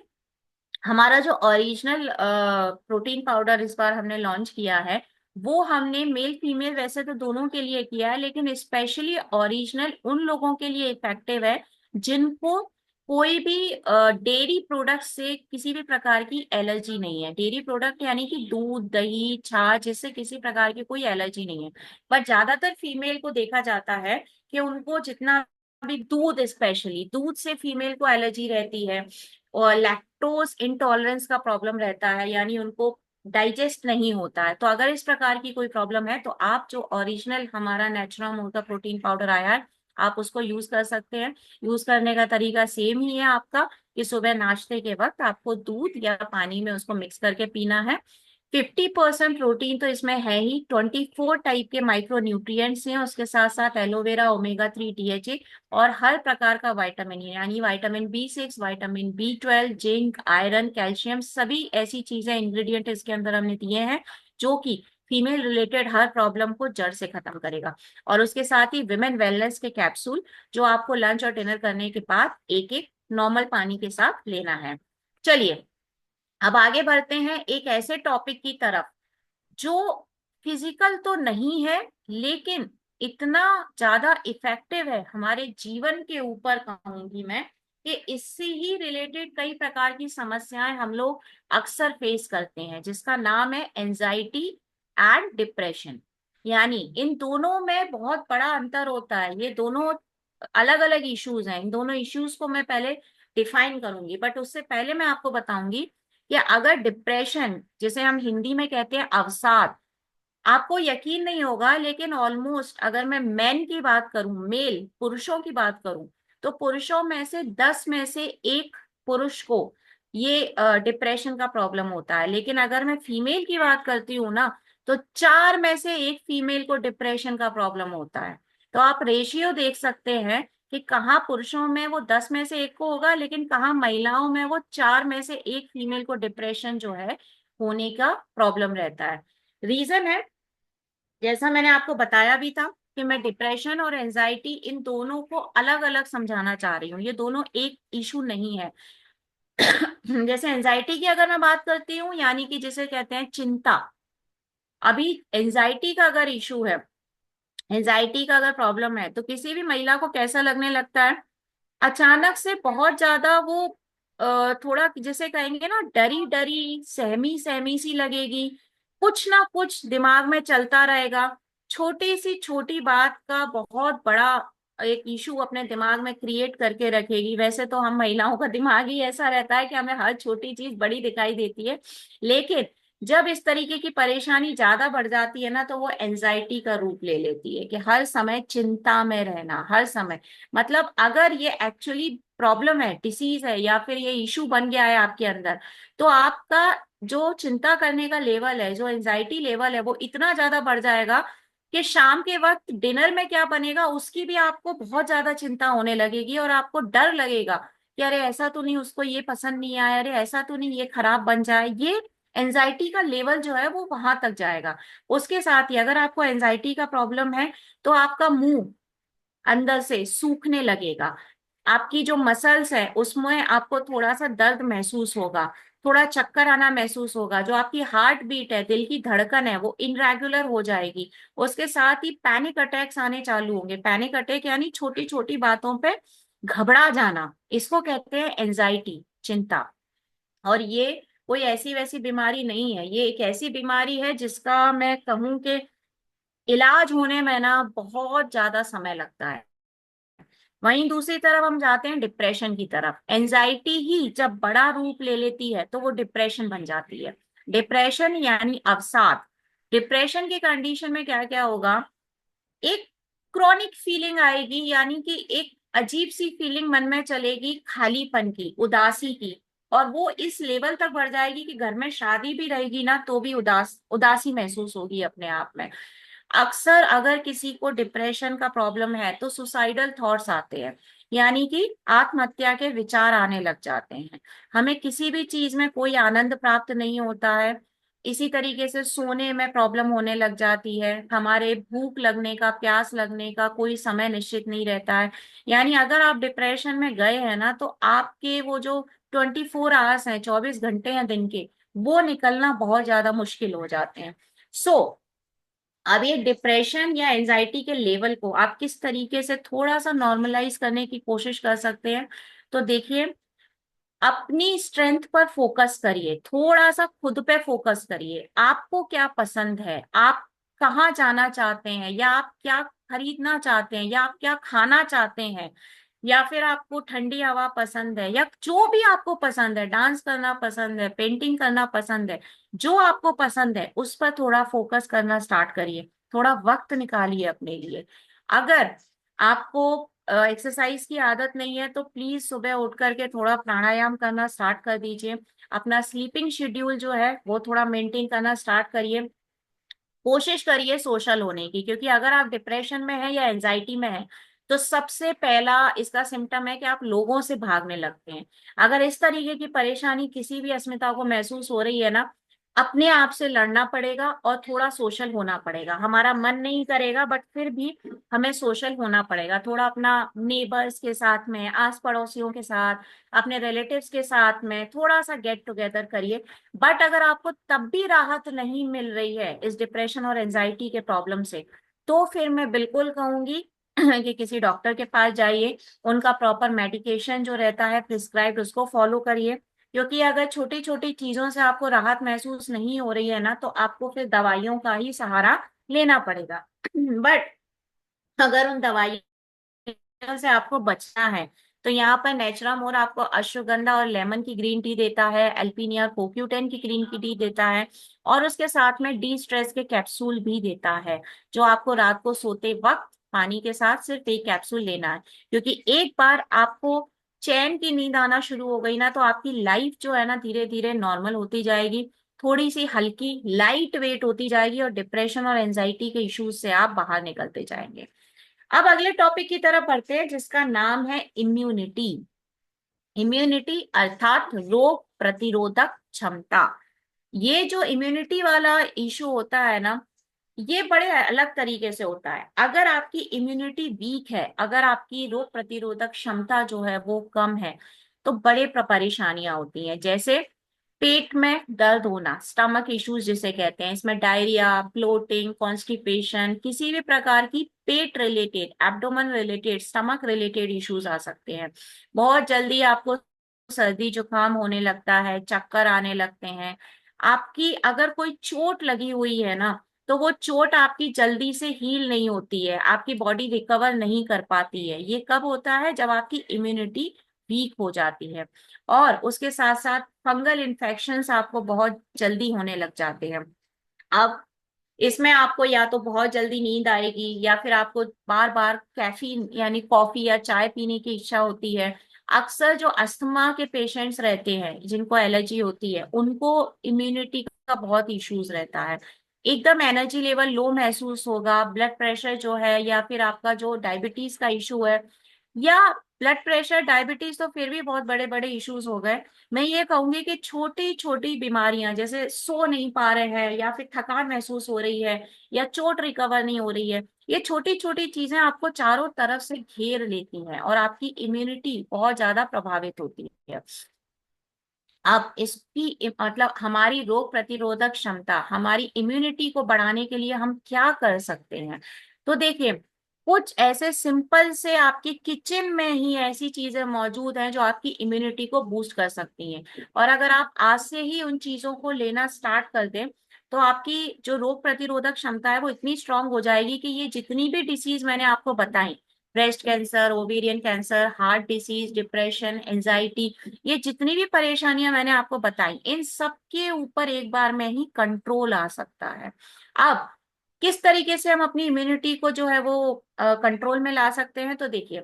A: हमारा जो ओरिजिनल प्रोटीन पाउडर इस बार हमने लॉन्च किया है, वो हमने मेल फीमेल वैसे तो दोनों के लिए किया है, लेकिन स्पेशली ओरिजिनल उन लोगों के लिए इफेक्टिव है जिनको कोई भी डेयरी प्रोडक्ट से किसी भी प्रकार की एलर्जी नहीं है। डेयरी प्रोडक्ट यानी कि दूध, दही, छाछ, जिससे किसी प्रकार की कोई एलर्जी नहीं है। पर ज्यादातर फीमेल को देखा जाता है कि उनको जितना भी दूध, स्पेशली दूध से फीमेल को एलर्जी रहती है, और लैक्टोज इंटॉलरेंस का प्रॉब्लम रहता है, यानी उनको डाइजेस्ट नहीं होता है। तो अगर इस प्रकार की कोई प्रॉब्लम है तो आप जो ओरिजिनल हमारा नेचुरल का प्रोटीन पाउडर आया है, आप उसको यूज कर सकते हैं। यूज करने का तरीका सेम ही है आपका, कि सुबह नाश्ते के वक्त आपको दूध या पानी में उसको मिक्स करके पीना है। 50% प्रोटीन तो इसमें है ही, 24 टाइप के माइक्रो न्यूट्रिएंट्स हैं, उसके साथ साथ एलोवेरा, ओमेगा 3, डीएचए, और हर प्रकार का विटामिन, यानी vitamin B6, vitamin B12, zinc, iron, calcium, सभी ऐसी चीजें, इंग्रेडिएंट इसके अंदर हमने दिए हैं जो कि फीमेल रिलेटेड हर प्रॉब्लम को जड़ से खत्म करेगा। और उसके साथ ही विमेन वेलनेस के कैप्सूल, जो आपको लंच और डिनर करने के बाद एक एक नॉर्मल पानी के साथ लेना है। चलिए, अब आगे बढ़ते हैं एक ऐसे टॉपिक की तरफ जो फिजिकल तो नहीं है, लेकिन इतना ज्यादा इफेक्टिव है हमारे जीवन के ऊपर, कहूंगी मैं, कि इससे ही रिलेटेड कई प्रकार की समस्याएं हम लोग अक्सर फेस करते हैं, जिसका नाम है एंजाइटी एंड डिप्रेशन। यानी इन दोनों में बहुत बड़ा अंतर होता है। ये दोनों अलग अलग इश्यूज हैं। इन दोनों इश्यूज को मैं पहले डिफाइन करूंगी, बट उससे पहले मैं आपको बताऊंगी कि अगर डिप्रेशन, जिसे हम हिंदी में कहते हैं अवसाद, आपको यकीन नहीं होगा लेकिन ऑलमोस्ट अगर मैं मेन की बात करूं, मेल पुरुषों की बात करूं, तो पुरुषों में से 10 में से एक पुरुष को ये डिप्रेशन का प्रॉब्लम होता है। लेकिन अगर मैं फीमेल की बात करती हूँ ना, तो 4 में से एक फीमेल को डिप्रेशन का प्रॉब्लम होता है। तो आप रेशियो देख सकते हैं कि कहाँ पुरुषों में वो 10 में से एक को होगा, लेकिन कहाँ महिलाओं में वो 4 में से एक फीमेल को डिप्रेशन जो है होने का प्रॉब्लम रहता है। रीजन है, जैसा मैंने आपको बताया भी था, कि मैं डिप्रेशन और एंजाइटी इन दोनों को अलग अलग समझाना चाह रही हूँ। ये दोनों एक इशू नहीं है। जैसे एंजाइटी की अगर मैं बात करती हूँ, यानी कि जिसे कहते हैं चिंता। अभी एंजाइटी का अगर इशू है, एंजाइटी का अगर प्रॉब्लम है, तो किसी भी महिला को कैसा लगने लगता है, अचानक से बहुत ज्यादा वो थोड़ा जिसे कहेंगे ना, डरी डरी, सहमी सहमी सी लगेगी। कुछ ना कुछ दिमाग में चलता रहेगा। छोटी सी छोटी बात का बहुत बड़ा एक इशू अपने दिमाग में क्रिएट करके रखेगी। वैसे तो हम महिलाओं का दिमाग ही ऐसा रहता है कि हमें हर छोटी चीज बड़ी दिखाई देती है, लेकिन जब इस तरीके की परेशानी ज्यादा बढ़ जाती है ना, तो वो एंजाइटी का रूप ले लेती है, कि हर समय चिंता में रहना, हर समय। मतलब अगर ये एक्चुअली प्रॉब्लम है, डिसीज है, या फिर ये इशू बन गया है आपके अंदर, तो आपका जो चिंता करने का लेवल है, जो एंजाइटी लेवल है, वो इतना ज्यादा बढ़ जाएगा कि शाम के वक्त डिनर में क्या बनेगा उसकी भी आपको बहुत ज्यादा चिंता होने लगेगी, और आपको डर लगेगा कि अरे ऐसा तो नहीं, उसको ये पसंद नहीं आया, अरे ऐसा तो नहीं ये खराब बन जाए। ये एंजाइटी का लेवल जो है वो वहां तक जाएगा। उसके साथ ही अगर आपको एंजाइटी का प्रॉब्लम है, तो आपका मुंह अंदर से सूखने लगेगा। आपकी जो मसल्स है उसमें आपको थोड़ा सा दर्द महसूस होगा, थोड़ा चक्कर आना महसूस होगा, जो आपकी हार्ट बीट है, दिल की धड़कन है, वो इनरेगुलर हो जाएगी। उसके साथ ही पैनिक अटैक्स आने चालू होंगे। पैनिक अटैक यानी छोटी छोटी बातों पे घबरा जाना, इसको कहते हैं एंजाइटी, चिंता। और ये कोई ऐसी वैसी बीमारी नहीं है, ये एक ऐसी बीमारी है जिसका मैं कहूं कि इलाज होने में ना बहुत ज्यादा समय लगता है। वहीं दूसरी तरफ हम जाते हैं डिप्रेशन की तरफ। एंजाइटी ही जब बड़ा रूप ले लेती है तो वो डिप्रेशन बन जाती है। डिप्रेशन यानी अवसाद। डिप्रेशन की कंडीशन में क्या क्या होगा, एक क्रॉनिक फीलिंग आएगी, यानी कि एक अजीब सी फीलिंग मन में चलेगी, खालीपन की, उदासी की। और वो इस लेवल तक बढ़ जाएगी कि घर में शादी भी रहेगी ना तो भी उदासी महसूस होगी अपने आप में। अक्सर अगर किसी को डिप्रेशन का प्रॉब्लम है तो सुसाइडल थॉट्स आते हैं, यानी कि आत्महत्या के विचार आने लग जाते हैं। हमें किसी भी चीज में कोई आनंद प्राप्त नहीं होता है। इसी तरीके से सोने में प्रॉब्लम होने लग जाती है, हमारे भूख लगने का, प्यास लगने का कोई समय निश्चित नहीं रहता है। यानी अगर आप डिप्रेशन में गए हैं ना तो आपके वो जो 24 आवर्स हैं, 24 घंटे हैं दिन के, वो निकलना बहुत ज्यादा मुश्किल हो जाते हैं। सो अब ये डिप्रेशन या एंजाइटी के लेवल को आप किस तरीके से थोड़ा सा नॉर्मलाइज करने की कोशिश कर सकते हैं। तो देखिए, अपनी स्ट्रेंथ पर फोकस करिए, थोड़ा सा खुद पे फोकस करिए। आपको क्या पसंद है, आप कहाँ जाना चाहते हैं, या आप क्या खरीदना चाहते हैं, या आप क्या खाना चाहते हैं, या फिर आपको ठंडी हवा पसंद है, या जो भी आपको पसंद है, डांस करना पसंद है, पेंटिंग करना पसंद है, जो आपको पसंद है उस पर थोड़ा फोकस करना स्टार्ट करिए। थोड़ा वक्त निकालिए अपने लिए। अगर आपको एक्सरसाइज की आदत नहीं है तो प्लीज सुबह उठ करके थोड़ा प्राणायाम करना स्टार्ट कर दीजिए। अपना स्लीपिंग शेड्यूल जो है वो थोड़ा मेंटेन करना स्टार्ट करिए। कोशिश करिए सोशल होने की, क्योंकि अगर आप डिप्रेशन में हैं या एंजाइटी में हैं तो सबसे पहला इसका सिम्टम है कि आप लोगों से भागने लगते हैं। अगर इस तरीके की परेशानी किसी भी अस्मिता को महसूस हो रही है ना, अपने आप से लड़ना पड़ेगा और थोड़ा सोशल होना पड़ेगा। हमारा मन नहीं करेगा बट फिर भी हमें सोशल होना पड़ेगा। थोड़ा अपना नेबर्स के साथ में, आस पड़ोसियों के साथ, अपने रिलेटिव्स के साथ में थोड़ा सा गेट टुगेदर करिए। बट अगर आपको तब भी राहत नहीं मिल रही है इस डिप्रेशन और एंजाइटी के प्रॉब्लम से, तो फिर मैं बिल्कुल कहूंगी कि किसी डॉक्टर के पास जाइए। उनका प्रॉपर मेडिकेशन जो रहता है प्रिस्क्राइब्ड, उसको फॉलो करिए। क्योंकि अगर छोटी छोटी चीजों से आपको राहत महसूस नहीं हो रही है ना तो आपको फिर दवाइयों का ही सहारा लेना पड़ेगा। बट अगर उन दवाइयों से आपको बचना है तो यहाँ पर नेचुरामोर आपको अश्वगंधा और लेमन की ग्रीन टी देता है, एल्पिनिया CoQ10 की ग्रीन की टी देता है, और उसके साथ में डी स्ट्रेस के कैप्सूल भी देता है, जो आपको रात को सोते वक्त पानी के साथ सिर्फ एक कैप्सूल लेना है। क्योंकि एक बार आपको चैन की नींद आना शुरू हो गई ना तो आपकी लाइफ जो है ना धीरे धीरे नॉर्मल होती जाएगी, थोड़ी सी हल्की लाइट वेट होती जाएगी, और डिप्रेशन और एंजाइटी के इश्यूज से आप बाहर निकलते जाएंगे। अब अगले टॉपिक की तरफ बढ़ते हैं जिसका नाम है इम्यूनिटी। इम्यूनिटी अर्थात रोग प्रतिरोधक क्षमता। ये जो इम्यूनिटी वाला इशू होता है ना, ये बड़े अलग तरीके से होता है। अगर आपकी इम्यूनिटी वीक है, अगर आपकी रोग प्रतिरोधक क्षमता जो है वो कम है, तो बड़े परेशानियां होती हैं। जैसे पेट में दर्द होना, स्टमक इश्यूज जिसे कहते हैं, इसमें डायरिया, ब्लोटिंग, कॉन्स्टिपेशन, किसी भी प्रकार की पेट related, abdomen related, stomach related issues आ सकते हैं। बहुत जल्दी आपको सर्दी जुकाम होने लगता है, चक्कर आने लगते हैं। आपकी अगर कोई चोट लगी हुई है ना तो वो चोट आपकी जल्दी से हील नहीं होती है, आपकी बॉडी रिकवर नहीं कर पाती है। ये कब होता है, जब आपकी इम्यूनिटी वीक हो जाती है। और उसके साथ साथ फंगल इन्फेक्शंस आपको बहुत जल्दी होने लग जाते हैं। अब इसमें आपको या तो बहुत जल्दी नींद आएगी, या फिर आपको बार बार कैफीन यानी कॉफी या चाय पीने की इच्छा होती है। अक्सर जो अस्थमा के पेशेंट्स रहते हैं जिनको एलर्जी होती है, उनको इम्यूनिटी का बहुत इश्यूज रहता है। एकदम एनर्जी लेवल लो महसूस होगा, ब्लड प्रेशर जो है या फिर आपका जो डायबिटीज का इशू है या ब्लड प्रेशर, डायबिटीज तो फिर भी बहुत बड़े बड़े इश्यूज हो गए। मैं ये कहूंगी कि छोटी छोटी बीमारियां, जैसे सो नहीं पा रहे हैं या फिर थकान महसूस हो रही है या चोट रिकवर नहीं हो रही है, ये छोटी छोटी चीजें आपको चारों तरफ से घेर लेती हैं और आपकी इम्यूनिटी बहुत ज्यादा प्रभावित होती है। अब इसकी मतलब हमारी रोग प्रतिरोधक क्षमता, हमारी इम्यूनिटी को बढ़ाने के लिए हम क्या कर सकते हैं? तो देखिए, कुछ ऐसे सिंपल से आपकी किचन में ही ऐसी चीजें मौजूद हैं जो आपकी इम्यूनिटी को बूस्ट कर सकती हैं। और अगर आप आज से ही उन चीजों को लेना स्टार्ट कर दें, तो आपकी जो रोग प्रतिरोधक क्षमता है वो इतनी स्ट्रांग हो जाएगी कि ये जितनी भी डिसीज मैंने आपको बताई, breast cancer, ovarian cancer, heart disease, depression, anxiety, ये जितनी भी परेशानियां मैंने आपको बताई, इन सब के ऊपर एक बार में ही कंट्रोल आ सकता है। अब किस तरीके से हम अपनी इम्यूनिटी को जो है वो कंट्रोल में ला सकते हैं? तो देखिए,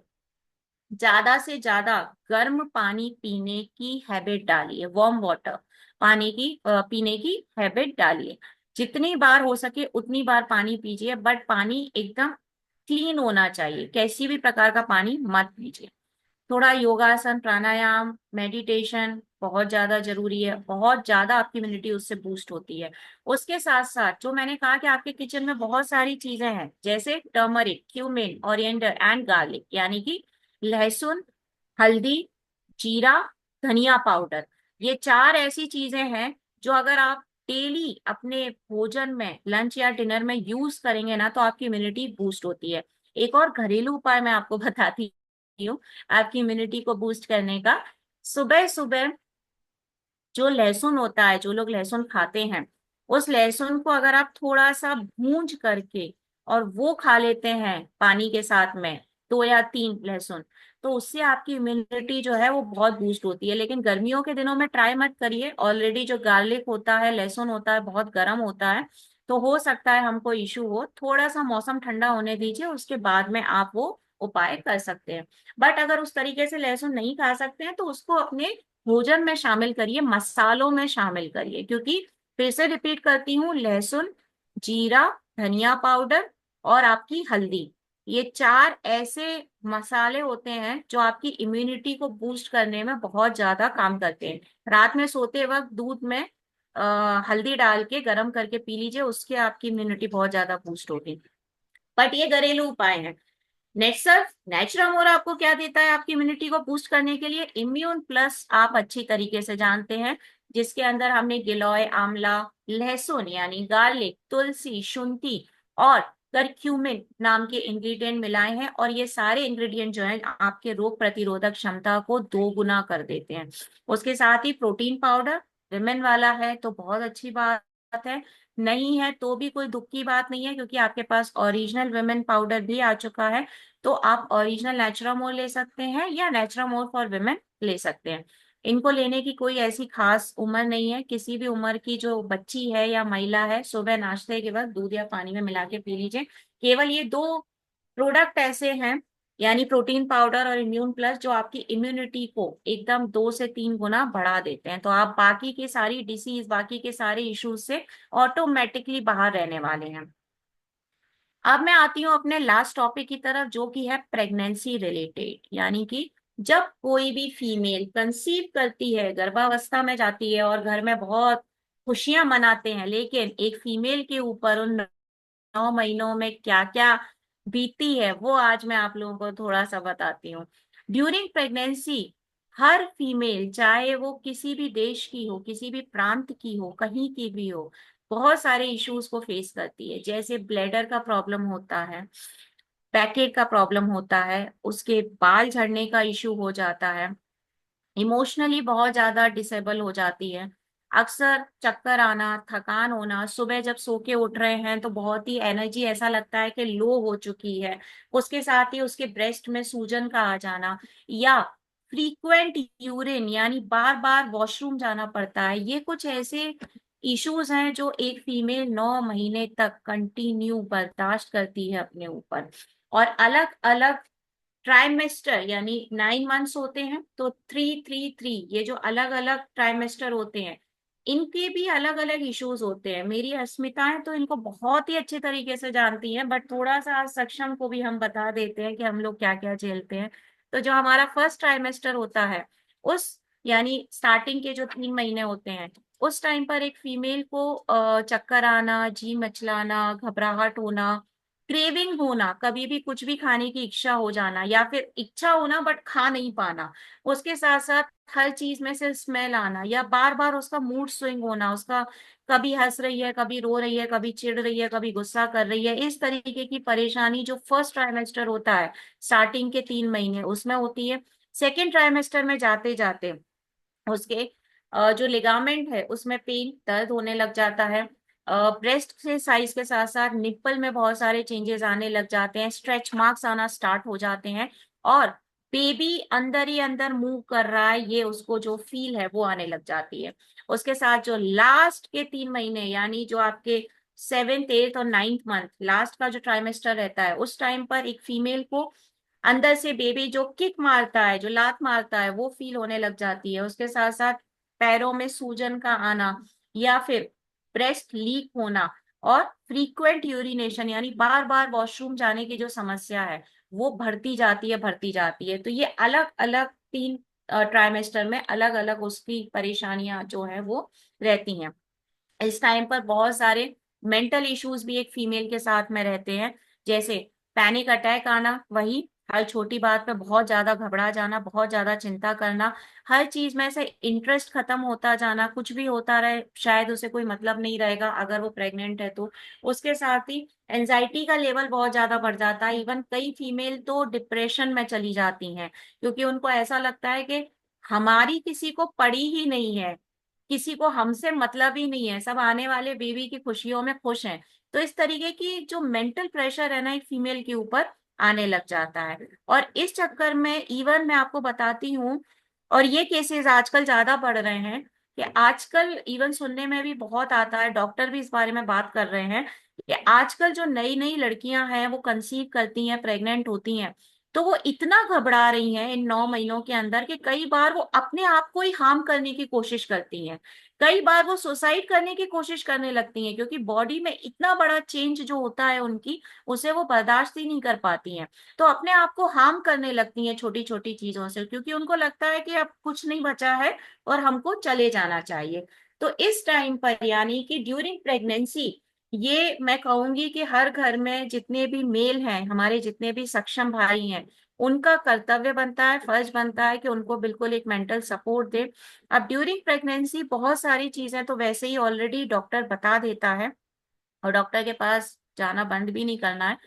A: ज्यादा से ज्यादा गर्म पानी पीने की हैबिट डालिए, वार्म वाटर पानी की पीने की हैबिट डालिए। जितनी बार हो सके उतनी बार पानी पीजिए, बट पानी एकदम क्लीन होना चाहिए, किसी भी प्रकार का पानी मत पीजिए। थोड़ा योगासन, प्राणायाम, मेडिटेशन बहुत ज्यादा जरूरी है, बहुत ज्यादा आपकी इम्यूनिटी उससे बूस्ट होती है। उसके साथ साथ जो मैंने कहा कि आपके किचन में बहुत सारी चीजें हैं, जैसे टर्मरिक, क्यूमिन, ओरिएंडर एंड गार्लिक, यानी कि लहसुन, हल्दी, जीरा, धनिया पाउडर, ये चार ऐसी चीजें हैं जो अगर आप डेली अपने भोजन में, लंच या डिनर में यूज करेंगे ना, तो आपकी इम्यूनिटी बूस्ट होती है। एक और घरेलू उपाय मैं आपको बताती हूँ आपकी इम्यूनिटी को बूस्ट करने का। सुबह सुबह जो लहसुन होता है, जो लोग लहसुन खाते हैं, उस लहसुन को अगर आप थोड़ा सा भूंज करके और वो खा लेते हैं पानी के साथ में, 2 या 3 लहसुन, तो उससे आपकी इम्यूनिटी जो है वो बहुत बूस्ट होती है। लेकिन गर्मियों के दिनों में ट्राई मत करिए, ऑलरेडी जो गार्लिक होता है, लहसुन होता है, बहुत गर्म होता है, तो हो सकता है हमको इशू हो। थोड़ा सा मौसम ठंडा होने दीजिए, उसके बाद में आप वो उपाय कर सकते हैं। बट अगर उस तरीके से लहसुन नहीं खा सकते हैं, तो उसको अपने भोजन में शामिल करिए, मसालों में शामिल करिए, क्योंकि फिर से रिपीट करती हूँ, लहसुन, जीरा, धनिया पाउडर और आपकी हल्दी, ये चार ऐसे मसाले होते हैं जो आपकी इम्यूनिटी को बूस्ट करने में बहुत ज्यादा काम करते हैं। रात में सोते वक्त दूध में हल्दी डाल के गर्म करके पी लीजिए, उसके आपकी इम्यूनिटी बहुत ज्यादा बूस्ट होगी। बट ये घरेलू उपाय है। नेक्स्ट सर, नेचुरामोर आपको क्या देता है आपकी इम्यूनिटी को बूस्ट करने के लिए? इम्यून प्लस आप अच्छी तरीके से जानते हैं, जिसके अंदर हमने गिलोय, आंवला, लहसुन यानी गार्लिक, तुलसी, शुंठी और करक्यूमिन नाम के इंग्रेडिएंट मिलाए हैं, और ये सारे इंग्रेडिएंट जो हैं आपके रोग प्रतिरोधक क्षमता को 2 गुना कर देते हैं। उसके साथ ही प्रोटीन पाउडर, विमेन वाला है तो बहुत अच्छी बात है, नहीं है तो भी कोई दुख की बात नहीं है, क्योंकि आपके पास ओरिजिनल विमेन पाउडर भी आ चुका है। तो आप ओरिजिनल नेचुरामोर ले सकते हैं या नेचुरामोर फॉर विमेन ले सकते हैं। इनको लेने की कोई ऐसी खास उम्र नहीं है, किसी भी उम्र की जो बच्ची है या महिला है, सुबह नाश्ते के बाद दूध या पानी में मिला के पी लीजिए। केवल ये 2 प्रोडक्ट ऐसे हैं, यानी प्रोटीन पाउडर और इम्यून प्लस, जो आपकी इम्यूनिटी को एकदम 2 से 3 गुना बढ़ा देते हैं। तो आप बाकी की सारी डिसीज, बाकी के सारे इश्यूज से ऑटोमेटिकली बाहर रहने वाले हैं। अब मैं आती हूँ अपने लास्ट टॉपिक की तरफ, जो कि है प्रेगनेंसी रिलेटेड, यानी कि जब कोई भी फीमेल कंसीव करती है, गर्भावस्था में जाती है और घर में बहुत खुशियां मनाते हैं, लेकिन एक फीमेल के ऊपर उन 9 महीनों में क्या क्या बीती है, वो आज मैं आप लोगों को थोड़ा सा बताती हूँ। ड्यूरिंग प्रेगनेंसी हर फीमेल, चाहे वो किसी भी देश की हो, किसी भी प्रांत की हो, कहीं की भी हो, बहुत सारे इश्यूज को फेस करती है। जैसे ब्लैडर का प्रॉब्लम होता है, पैकेट का प्रॉब्लम होता है, उसके बाल झड़ने का इशू हो जाता है, इमोशनली बहुत ज्यादा डिसेबल हो जाती है, अक्सर चक्कर आना, थकान होना, सुबह जब सो के उठ रहे हैं तो बहुत ही एनर्जी ऐसा लगता है कि लो हो चुकी है, उसके साथ ही उसके ब्रेस्ट में सूजन का आ जाना, या फ्रीक्वेंट यूरिन यानी बार बार वॉशरूम जाना पड़ता है, ये कुछ ऐसे इश्यूज हैं जो एक फीमेल 9 महीने तक कंटिन्यू बर्दाश्त करती है अपने ऊपर। और अलग अलग ट्राइमेस्टर यानी 9 मंथ्स होते हैं, तो 3 3 3, ये जो अलग अलग ट्राइमेस्टर होते हैं, इनके भी अलग अलग इश्यूज होते हैं। मेरी अस्मिताएं तो इनको बहुत ही अच्छे तरीके से जानती हैं, बट थोड़ा सा सक्षम को भी हम बता देते हैं कि हम लोग क्या क्या झेलते हैं। तो जो हमारा फर्स्ट ट्राइमेस्टर होता है, उस यानी स्टार्टिंग के जो 3 महीने होते हैं, उस टाइम पर एक फीमेल को चक्कर आना, जी मचलाना, घबराहट होना, क्रेविंग होना, कभी भी कुछ भी खाने की इच्छा हो जाना, या फिर इच्छा होना बट खा नहीं पाना, उसके साथ साथ हर चीज में से स्मेल आना, या बार बार उसका मूड स्विंग होना, उसका कभी हंस रही है, कभी रो रही है, कभी चिढ़ रही है, कभी गुस्सा कर रही है, इस तरीके की परेशानी जो फर्स्ट ट्राइमेस्टर होता है, स्टार्टिंग के 3 महीने उसमें होती है। सेकेंड ट्राइमेस्टर में जाते जाते उसके जो लिगामेंट है उसमें पेन, दर्द होने लग जाता है। ब्रेस्ट के साइज के साथ साथ निप्पल में बहुत सारे चेंजेस आने लग जाते हैं, स्ट्रेच मार्क्स आना स्टार्ट हो जाते हैं, और बेबी अंदर ही अंदर मूव कर रहा है, ये उसको जो फील है वो आने लग जाती है। उसके साथ जो लास्ट के 3 महीने, यानी जो आपके 7th 8th और 9th मंथ, लास्ट का जो ट्राइमेस्टर रहता है, उस टाइम पर एक फीमेल को अंदर से बेबी जो किक मारता है, जो लात मारता है, वो फील होने लग जाती है। उसके साथ साथ पैरों में सूजन का आना, या फिर ब्रेस्ट लीक होना, और फ्रीक्वेंट यूरिनेशन यानी बार बार वॉशरूम जाने की जो समस्या है, वो बढ़ती जाती है, बढ़ती जाती है। तो ये अलग अलग 3 ट्राइमेस्टर में अलग अलग उसकी परेशानियां जो है वो रहती हैं। इस टाइम पर बहुत सारे मेंटल इश्यूज भी एक फीमेल के साथ में रहते हैं, जैसे पैनिक अटैक आना, वही हर छोटी बात पे बहुत ज्यादा घबरा जाना, बहुत ज्यादा चिंता करना, हर चीज में से इंटरेस्ट खत्म होता जाना, कुछ भी होता रहे शायद उसे कोई मतलब नहीं रहेगा अगर वो प्रेग्नेंट है तो। उसके साथ ही एंजाइटी का लेवल बहुत ज्यादा बढ़ जाता है, इवन कई फीमेल तो डिप्रेशन में चली जाती हैं, क्योंकि उनको ऐसा लगता है कि हमारी किसी को पड़ी ही नहीं है, किसी को हमसे मतलब ही नहीं है, सब आने वाले बेबी की खुशियों में खुश हैं। तो इस तरीके की जो मेंटल प्रेशर है ना एक फीमेल के ऊपर आने लग जाता है। और इस चक्कर में इवन मैं आपको बताती हूँ, और ये केसेस आजकल ज्यादा बढ़ रहे हैं, कि आजकल इवन सुनने में भी बहुत आता है, डॉक्टर भी इस बारे में बात कर रहे हैं, कि आजकल जो नई नई लड़कियां हैं वो कंसीव करती हैं, प्रेग्नेंट होती हैं, तो वो इतना घबरा रही हैं इन 9 महीनों के अंदर कि कई बार वो अपने आप को ही हार्म करने की कोशिश करती हैं, कई बार वो सुसाइड करने की कोशिश करने लगती हैं, क्योंकि बॉडी में इतना बड़ा चेंज जो होता है उनकी, उसे वो बर्दाश्त ही नहीं कर पाती हैं। तो अपने आप को हार्म करने लगती हैं छोटी छोटी चीजों से, क्योंकि उनको लगता है कि अब कुछ नहीं बचा है और हमको चले जाना चाहिए। तो इस टाइम पर यानी कि ड्यूरिंग प्रेगनेंसी, ये मैं कहूंगी कि हर घर में जितने भी मेल हैं, हमारे जितने भी सक्षम भाई हैं, उनका कर्तव्य बनता है, फर्ज बनता है कि उनको बिल्कुल एक मेंटल सपोर्ट दे। अब ड्यूरिंग प्रेगनेंसी बहुत सारी चीजें तो वैसे ही ऑलरेडी डॉक्टर बता देता है, और डॉक्टर के पास जाना बंद भी नहीं करना है,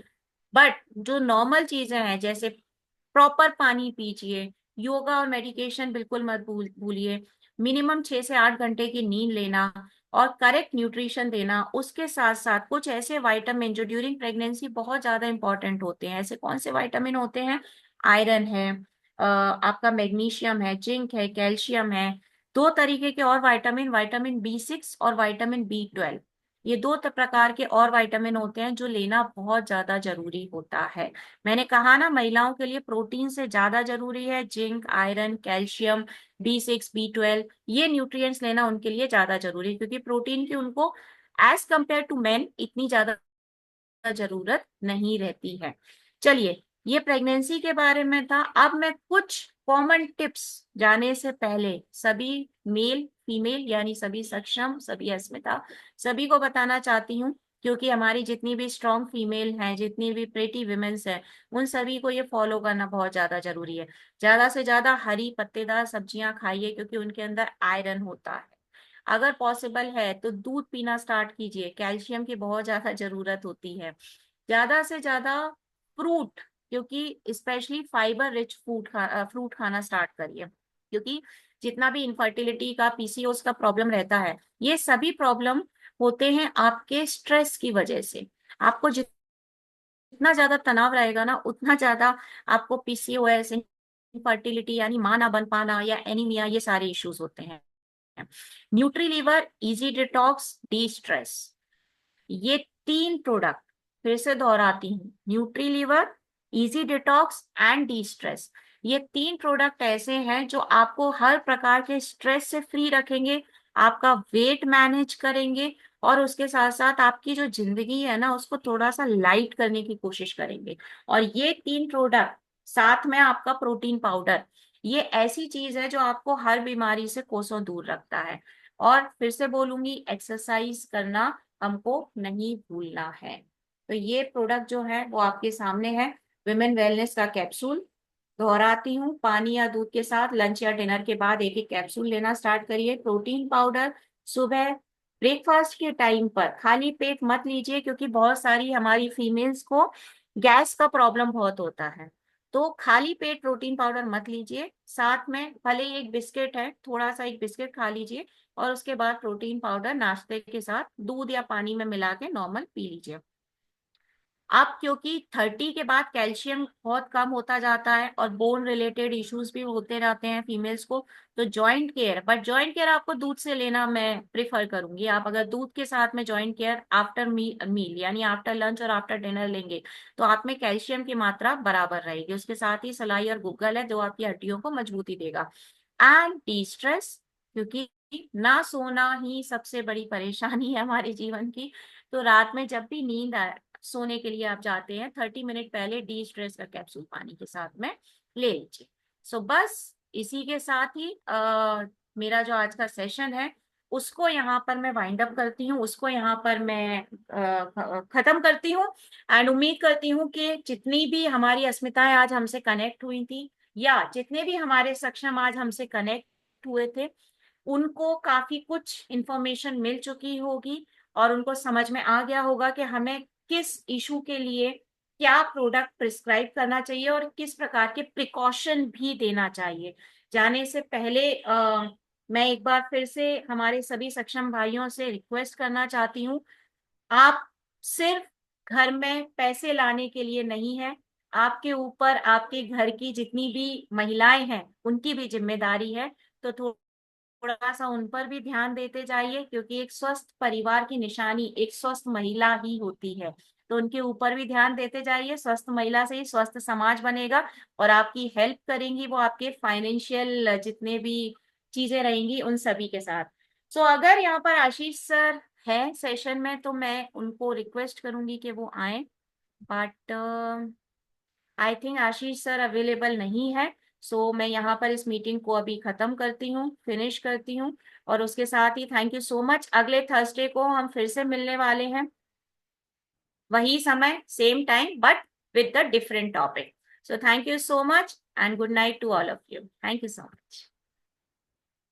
A: बट जो नॉर्मल चीजें हैं, जैसे प्रॉपर पानी पीजिए, योगा और मेडिकेशन बिल्कुल मत भूलिए, मिनिमम 6 से 8 घंटे की नींद लेना, और करेक्ट न्यूट्रिशन देना। उसके साथ साथ कुछ ऐसे विटामिन जो ड्यूरिंग प्रेगनेंसी बहुत ज्यादा इंपॉर्टेंट होते हैं, ऐसे कौन से विटामिन होते हैं? आयरन है, आपका मैग्नीशियम है, जिंक है, कैल्शियम है, दो तरीके के और विटामिन, विटामिन B6 और विटामिन B12, ये दो प्रकार के और विटामिन होते हैं जो लेना बहुत ज्यादा जरूरी होता है। मैंने कहा ना, महिलाओं के लिए प्रोटीन से ज्यादा जरूरी है zinc, iron, calcium, B6 B12, ये न्यूट्रिएंट्स लेना उनके लिए ज्यादा जरूरी है, क्योंकि प्रोटीन की उनको एज कंपेयर टू मेन इतनी ज्यादा जरूरत नहीं रहती है। चलिए, ये प्रेगनेंसी के बारे में था। अब मैं कुछ कॉमन टिप्स जाने से पहले सभी मेल फीमेल यानी सभी सक्षम, सभी अस्मिता, सभी को बताना चाहती हूँ, क्योंकि हमारी जितनी भी स्ट्रॉन्ग फीमेल हैं, जितनी भी प्रेटी विमेन्स हैं, उन सभी को ये फॉलो करना बहुत ज्यादा जरूरी है। ज्यादा से ज्यादा हरी पत्तेदार सब्जियां खाइए, क्योंकि उनके अंदर आयरन होता है। अगर पॉसिबल है तो दूध पीना स्टार्ट कीजिए, कैल्शियम की बहुत ज्यादा जरूरत होती है। ज्यादा से ज्यादा फ्रूट, क्योंकि स्पेशली फाइबर रिच फ्रूट खाना स्टार्ट करिए, क्योंकि जितना भी इनफर्टिलिटी का, PCOS का प्रॉब्लम रहता है, ये सभी प्रॉब्लम होते हैं आपके स्ट्रेस की वजह से। आपको जितना ज्यादा तनाव रहेगा ना, उतना ज्यादा आपको PCOS, इनफर्टिलिटी यानी मां ना बन पाना, या एनीमिया, ये सारे इश्यूज होते हैं। Nutriliver, easy detox, destress, ये 3 प्रोडक्ट, फिर से दोहराती हूँ, nutriliver, easy detox and destress, ये 3 प्रोडक्ट ऐसे हैं जो आपको हर प्रकार के स्ट्रेस से फ्री रखेंगे, आपका वेट मैनेज करेंगे, और उसके साथ साथ आपकी जो जिंदगी है ना उसको थोड़ा सा लाइट करने की कोशिश करेंगे। और ये 3 प्रोडक्ट साथ में आपका प्रोटीन पाउडर। ये ऐसी चीज है जो आपको हर बीमारी से कोसों दूर रखता है। और फिर से बोलूंगी, एक्सरसाइज करना हमको नहीं भूलना है। तो ये प्रोडक्ट जो है वो आपके सामने है, विमेन वेलनेस का कैप्सूल। दोहराती हूँ, पानी या दूध के साथ लंच या डिनर के बाद एक एक कैप्सूल लेना स्टार्ट करिए। प्रोटीन पाउडर सुबह ब्रेकफास्ट के टाइम पर खाली पेट मत लीजिए, क्योंकि बहुत सारी हमारी फीमेल्स को गैस का प्रॉब्लम बहुत होता है। तो खाली पेट प्रोटीन पाउडर मत लीजिए, साथ में भले ही एक बिस्किट है, थोड़ा सा एक बिस्किट खा लीजिए, और उसके बाद प्रोटीन पाउडर नाश्ते के साथ दूध या पानी में मिला के नॉर्मल पी लीजिए। अब क्योंकि 30 के बाद कैल्शियम बहुत कम होता जाता है और बोन रिलेटेड इश्यूज भी होते रहते हैं फीमेल्स को, तो joint care, butt joint care आपको दूध से लेना मैं प्रिफर करूंगी। आप अगर दूध के साथ में जॉइंट केयर आफ्टर मील यानी आफ्टर लंच और आफ्टर डिनर लेंगे, तो आप में कैल्शियम की मात्रा बराबर रहेगी। उसके साथ ही सलाई और गूगल है जो आपकी हड्डियों को मजबूती देगा। एंड डी स्ट्रेस, क्योंकि ना सोना ही सबसे बड़ी परेशानी है हमारे जीवन की। तो रात में जब भी नींद आए, सोने के लिए आप जाते हैं, 30 मिनट पहले डी स्ट्रेस का कैप्सूल पानी के साथ में ले लीजिए। सो बस इसी के साथ ही मेरा जो आज का सेशन है उसको यहाँ पर मैं वाइंड अप करती हूँ, उसको यहाँ पर मैं खत्म करती हूँ। एंड उम्मीद करती हूँ कि जितनी भी हमारी अस्मिताएं आज हमसे कनेक्ट हुई थी, या जितने भी हमारे सक्षम आज हमसे कनेक्ट हुए थे, उनको काफी कुछ इंफॉर्मेशन मिल चुकी होगी, और उनको समझ में आ गया होगा कि हमें किस इशू के लिए क्या प्रोडक्ट प्रिस्क्राइब करना चाहिए और किस प्रकार के प्रिकॉशन भी देना चाहिए। जाने से पहले मैं एक बार फिर से हमारे सभी सक्षम भाइयों से रिक्वेस्ट करना चाहती हूँ, आप सिर्फ घर में पैसे लाने के लिए नहीं है, आपके ऊपर आपके घर की जितनी भी महिलाएं हैं उनकी भी जिम्मेदारी है। तो थोड़ा सा उन पर भी ध्यान देते जाइए, क्योंकि एक स्वस्थ परिवार की निशानी एक स्वस्थ महिला ही होती है। तो उनके ऊपर भी ध्यान देते जाइए, स्वस्थ महिला से ही स्वस्थ समाज बनेगा, और आपकी हेल्प करेंगी वो आपके फाइनेंशियल जितने भी चीजें रहेंगी उन सभी के साथ। सो अगर यहाँ पर आशीष सर है सेशन में, तो मैं उनको रिक्वेस्ट करूंगी कि वो आए, but I think Ashish sir available नहीं है। सो मैं यहाँ पर इस मीटिंग को अभी खत्म करती हूँ, फिनिश करती हूँ। और उसके साथ ही थैंक यू सो मच। अगले थर्सडे को हम फिर से मिलने वाले हैं, वही समय same time, but with the different topic. So thank you so much and good night to all of you. Thank you so much.